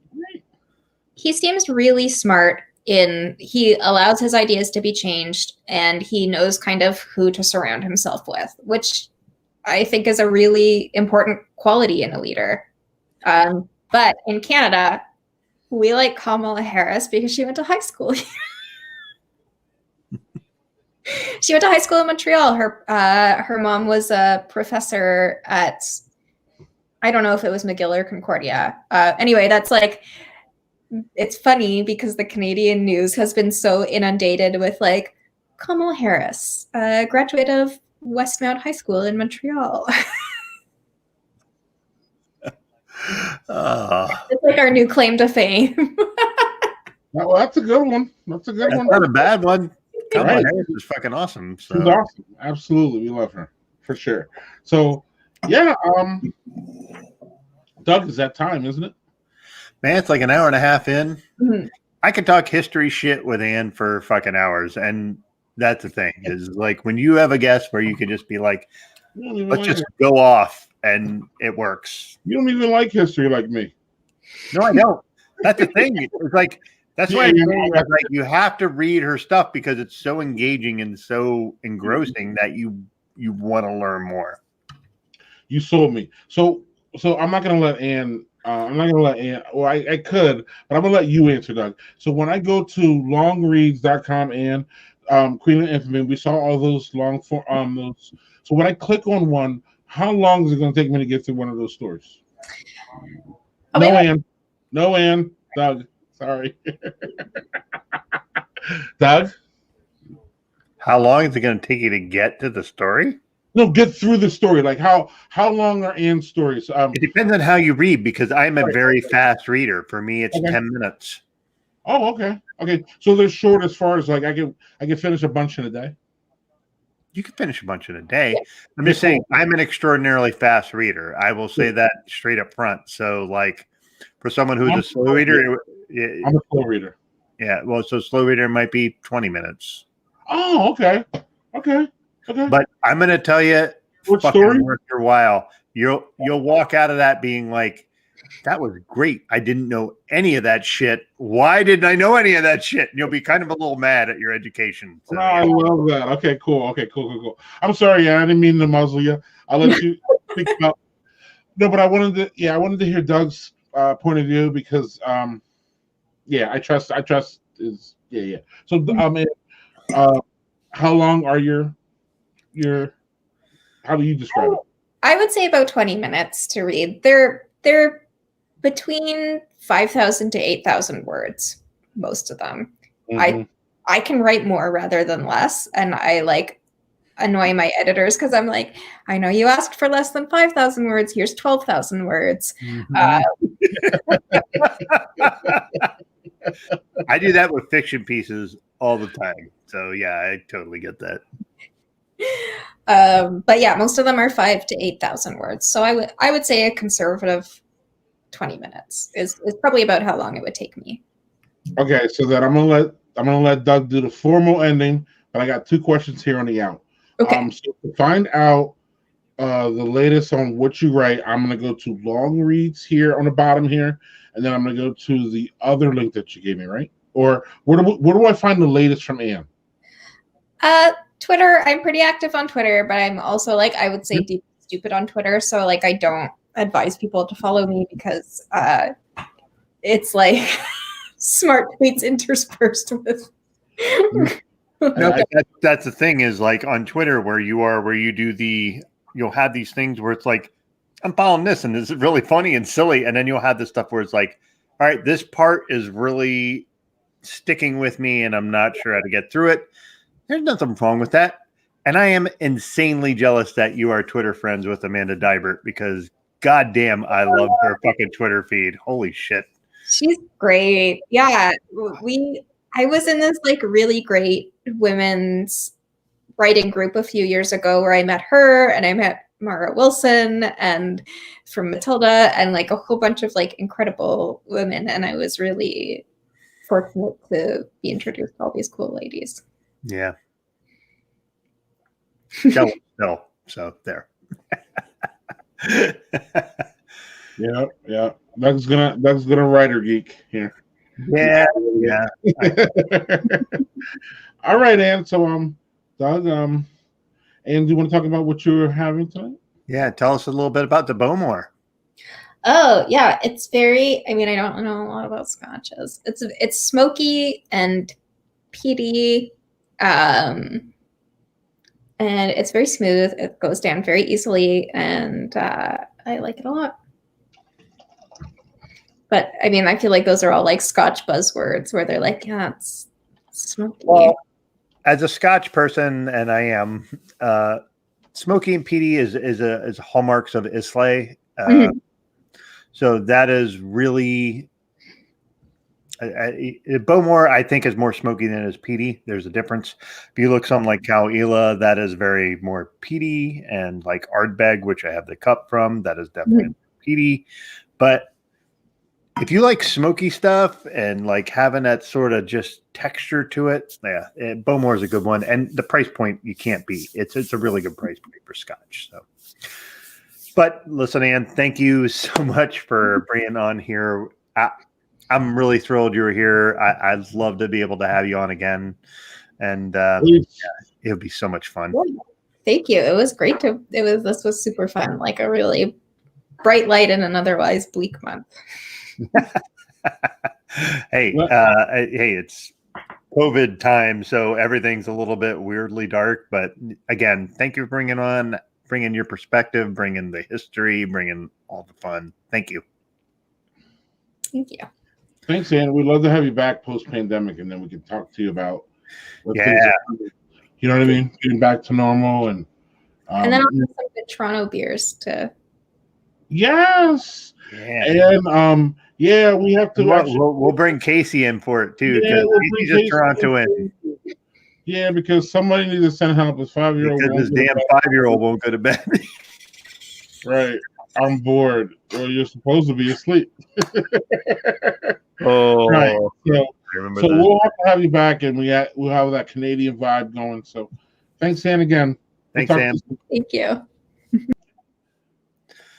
He seems really smart he allows his ideas to be changed, and he knows kind of who to surround himself with, which I think is a really important quality in a leader. But in Canada, we like Kamala Harris because she went to high school here. She went to high school in Montreal. Her mom was a professor at, I don't know if it was McGill or Concordia. Anyway, that's like, it's funny because the Canadian news has been so inundated with like Kamala Harris, graduate of Westmount High School in Montreal. It's like our new claim to fame. Well, that's a good one. That's not a bad one. Kamala Harris is fucking awesome. So. She's awesome. Absolutely. We love her for sure. So yeah, Doug, is that time, isn't it? Man, it's like an hour and a half in. Mm-hmm. I could talk history shit with Anne for fucking hours. And that's the thing is like when you have a guest where you can just be like, let's just go off and it works. You don't even like history like me. No, I don't. That's the thing. It's like, that's why like you have to read her stuff because it's so engaging and so engrossing that you want to learn more. You sold me. So I'm not going to let Anne. Well, I could, but I'm gonna let you answer, Doug. So when I go to longreads.com and Queen of Infamy, we saw all those long form those. So when I click on one, how long is it gonna take me to get through one of those stories? No, Anne. Doug. Sorry. Doug? How long is it gonna take you to get to the story? No, get through the story. Like how long are Anne's stories? It depends on how you read because I'm a very fast reader. For me, it's 10 minutes. Oh, okay. So they're short as far as like I can finish a bunch in a day. You can finish a bunch in a day. I'm just saying I'm an extraordinarily fast reader. I will say that straight up front. So like for someone who's a slow reader, I'm a slow reader. Yeah. Well, so slow reader might be 20 minutes. Oh, okay. But I'm going to tell you, What fucking story? worth your while. You'll walk out of that being like, that was great. I didn't know any of that shit. Why didn't I know any of that shit? And you'll be kind of a little mad at your education. So, I love that. Okay, cool. I'm sorry, I didn't mean to muzzle you. I'll let you speak about. No, but I wanted to hear Doug's point of view because, I trust is So, how long are your? How do you describe it? I would say about 20 minutes to read. They're between 5,000 to 8,000 words, most of them. Mm-hmm. I can write more rather than less, and I like annoy my editors because I'm like, I know you asked for less than 5,000 words. Here's 12,000 words. I do that with fiction pieces all the time. So yeah, I totally get that. But yeah, most of them are 5,000 to 8,000 words. So I would say a conservative 20 minutes is probably about how long it would take me. Okay, so that I'm gonna let Doug do the formal ending, but I got 2 questions here on the out. Okay. So to find out the latest on what you write, I'm gonna go to long reads here on the bottom here, and then I'm gonna go to the other link that you gave me, right? Or where do I find the latest from Anne? Twitter. I'm pretty active on Twitter, but I'm also like, I would say deep stupid on Twitter. So like, I don't advise people to follow me because it's like smart tweets interspersed with. No, that's the thing is like on Twitter where you do you'll have these things where it's like, I'm following this and this is really funny and silly. And then you'll have this stuff where it's like, all right, this part is really sticking with me and I'm not sure how to get through it. There's nothing wrong with that. And I am insanely jealous that you are Twitter friends with Amanda Dybert because goddamn, I love her fucking Twitter feed. Holy shit. She's great. Yeah. I was in this like really great women's writing group a few years ago where I met her and I met Mara Wilson and from Matilda and like a whole bunch of like incredible women. And I was really fortunate to be introduced to all these cool ladies. Yeah. Jealous still. So there. Yeah. Doug's gonna writer geek here. Yeah. All right, Anne. So Doug, Anne, do you want to talk about what you're having tonight? Yeah, tell us a little bit about the Bowmore. Oh yeah, it's very. I mean, I don't know a lot about scotches. It's smoky and peaty, and it's very smooth. It goes down very easily, and I like it a lot. But I mean, I feel like those are all like Scotch buzzwords where they're like, yeah, it's smoky. Well, as a Scotch person, and I am, smoky and peaty is hallmarks of Islay. So that is really Bowmore. I think is more smoky than it is peaty. There's a difference. If you look something like Cow Ela, that is very more peaty, and like Ardbeg, which I have the cup from, that is definitely peaty. But if you like smoky stuff and like having that sort of just texture to it, yeah, Bowmore is a good one. And the price point you can't beat. It's a really good price point for Scotch. So, but listen, Anne, thank you so much for bringing on here. I'm really thrilled you were here. I'd love to be able to have you on again, and it would be so much fun. Thank you. It was great this was super fun. Like a really bright light in an otherwise bleak month. Hey, it's COVID time, so everything's a little bit weirdly dark. But again, thank you for bringing your perspective, bringing the history, bringing all the fun. Thank you. Thank you. Thanks, Anne. We'd love to have you back post-pandemic, and then we can talk to you about what things are, you know what I mean? Getting back to normal and then I'll have some good Toronto beers to. Yes. Yeah. And we have to. We'll bring Casey in for it too. Yeah, he's just Torontoan. Yeah, because somebody needs to send help. His 5-year-old. Because his damn 5-year-old won't go to bed. Right. I'm bored. Well, you're supposed to be asleep. Oh, right. So remember So those. we'll have to have you back, and we'll have that Canadian vibe going. So thanks, Anne, again. Thanks, Anne. Thank you.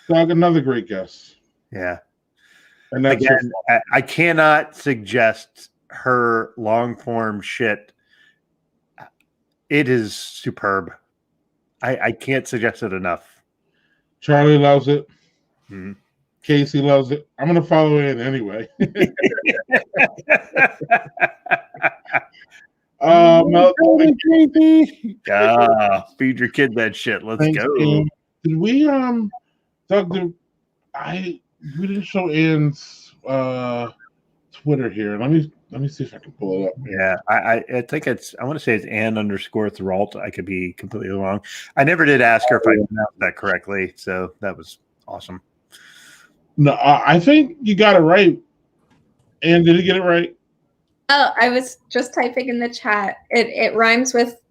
Doug, another great guest. Yeah. And that's Again, I cannot suggest her long form shit. It is superb. I can't suggest it enough. Charlie loves it. Mhm. Casey loves it. I'm gonna follow in anyway. Feed your kid that shit. Let's Thanks, go. Anne. Did we Doug? We didn't show Anne's Twitter here. Let me see if I can pull it up. Yeah, I think I want to say it's Anne_Therault. I could be completely wrong. I never did ask her if I pronounced that correctly, so that was awesome. No, I think you got it right. Anne, did you get it right? Oh, I was just typing in the chat. It rhymes with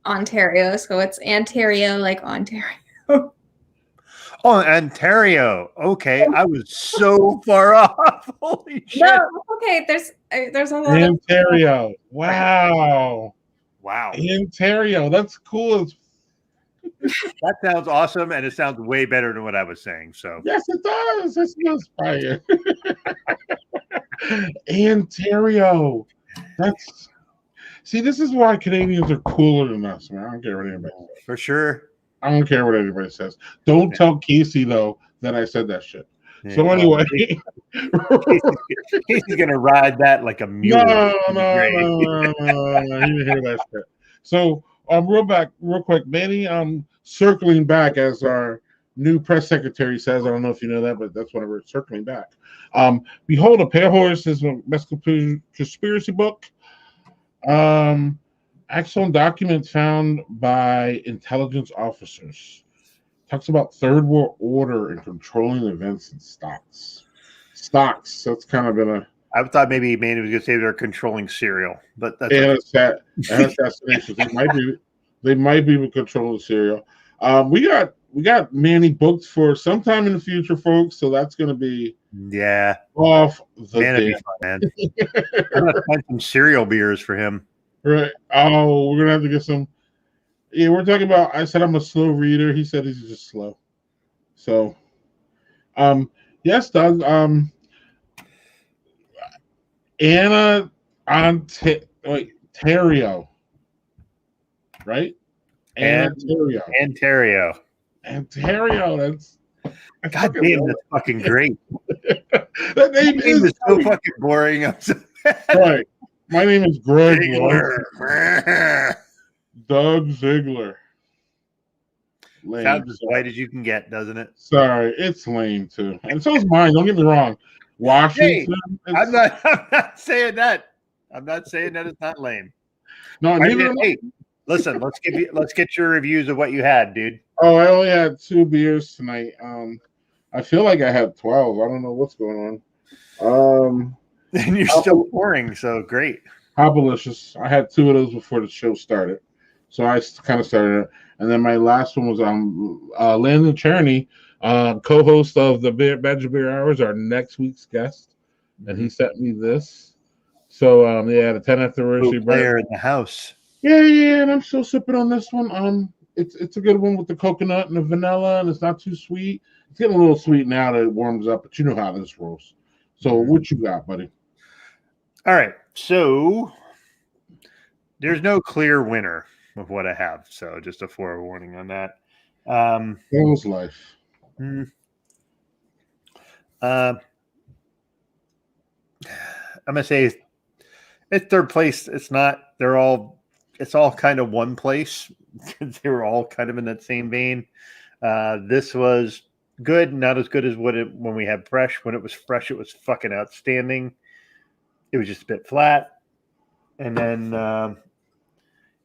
Ontario, so it's Ontario like Ontario. Oh, Ontario. Okay, I was so far off. Holy shit! No, okay. There's a lot Ontario. Wow. Wow. Ontario. That's cool. That sounds awesome, and it sounds way better than what I was saying. So Yes, it does. That's fire. Ontario. This is why Canadians are cooler than us, man. I don't care what anybody says. For sure. I don't care what anybody says. Don't tell Casey though that I said that shit. Yeah. So anyway, Casey's gonna ride that like a mule. No. He didn't hear that shit. So real quick, Manny, circling back as our new press secretary says. I don't know if you know that, but that's whenever it's circling back. Behold, a Pale Horse is a best conspiracy book. Excellent documents found by intelligence officers. Talks about Third World Order and controlling events and stocks. That's kind of been a. I thought maybe Manny was going to say they're controlling cereal, but that's and assassinations. They might be controlling cereal. We got Manny booked for sometime in the future, folks. So that's going to be off the day. Man. I'm going to find some cereal beers for him. Right. Oh, we're gonna have to get some. Yeah, we're talking about. I said I'm a slow reader. He said he's just slow. So, yes, Doug. Anne Thériault, right? Anne Thériault. That's God damn, that's fucking great. That name is so fucking boring. Right. My name is Greg Ziegler. Doug Ziegler. Lame. Sounds as white as you can get, doesn't it? Sorry, it's lame too, and so is mine. Don't get me wrong. Washington. Hey, I'm not saying that. I'm not saying that it's not lame. No, neither. Hey, listen. Let's get your reviews of what you had, dude. Oh, I only had 2 beers tonight. I feel like I had 12. I don't know what's going on. And you're still pouring, so great. Hopalicious. I had 2 of those before the show started, so I kind of started it. And then my last one was Landon Cherney, co-host of the Badger Beer Hours, our next week's guest, and he sent me this. So the 10th anniversary player in the house. Yeah, and I'm still sipping on this one. It's a good one with the coconut and the vanilla, and it's not too sweet. It's getting a little sweet now that it warms up, but you know how this rolls. So what you got, buddy? All right, so there's no clear winner of what I have, so just a forewarning on that. How's life? I'm gonna say it's third place. It's not. It's all kind of one place. They were all kind of in that same vein. This was good, not as good as when we had fresh. When it was fresh, it was fucking outstanding. It was just a bit flat. And then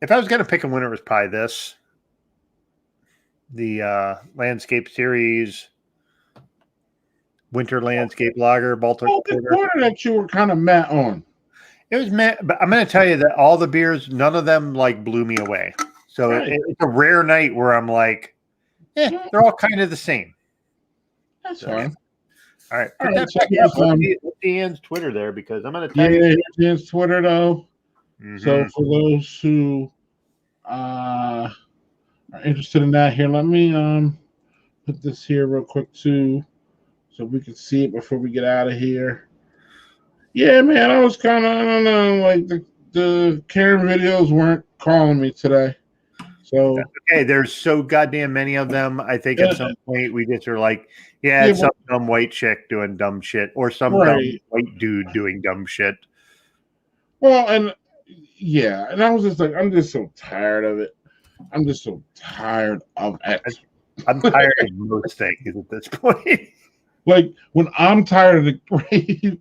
if I was going to pick a winner, it was probably this. The Landscape Series Winter Landscape Lager, Baltic Porter. That you were kind of met on. It was met, but I'm going to tell you that all the beers, none of them like blew me away. So it's a rare night where I'm like, they're all kind of the same. That's fine. All right. All Put right, that so back here's, up. Let's see Anne's Twitter there because I'm going to yeah, tell you. here's Dan's Twitter though. So Mhm. for those who are interested in that, here, let me put this here real quick too, so we can see it before we get out of here. Yeah, man, I was kind of, I don't know, like the Karen videos weren't calling me today. So Okay, there's so goddamn many of them. I think at some point we just are like, yeah, Yeah, it's some dumb white chick doing dumb shit, or some dumb Right. white dude doing dumb shit. well, and yeah, and I was just like, I'm just so tired of it. I'm just so tired of it. I'm tired of most things at this point. Like when I'm tired of the right,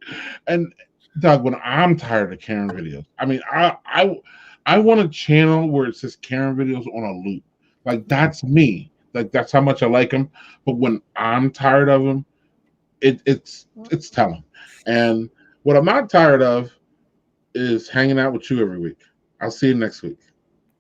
and Doug, when I'm tired of Karen videos, I mean, I want a channel where it says Karen videos on a loop. Like that's me. Like that's how much I like them. But when I'm tired of them, it's telling. And what I'm not tired of is hanging out with you every week. I'll see you next week.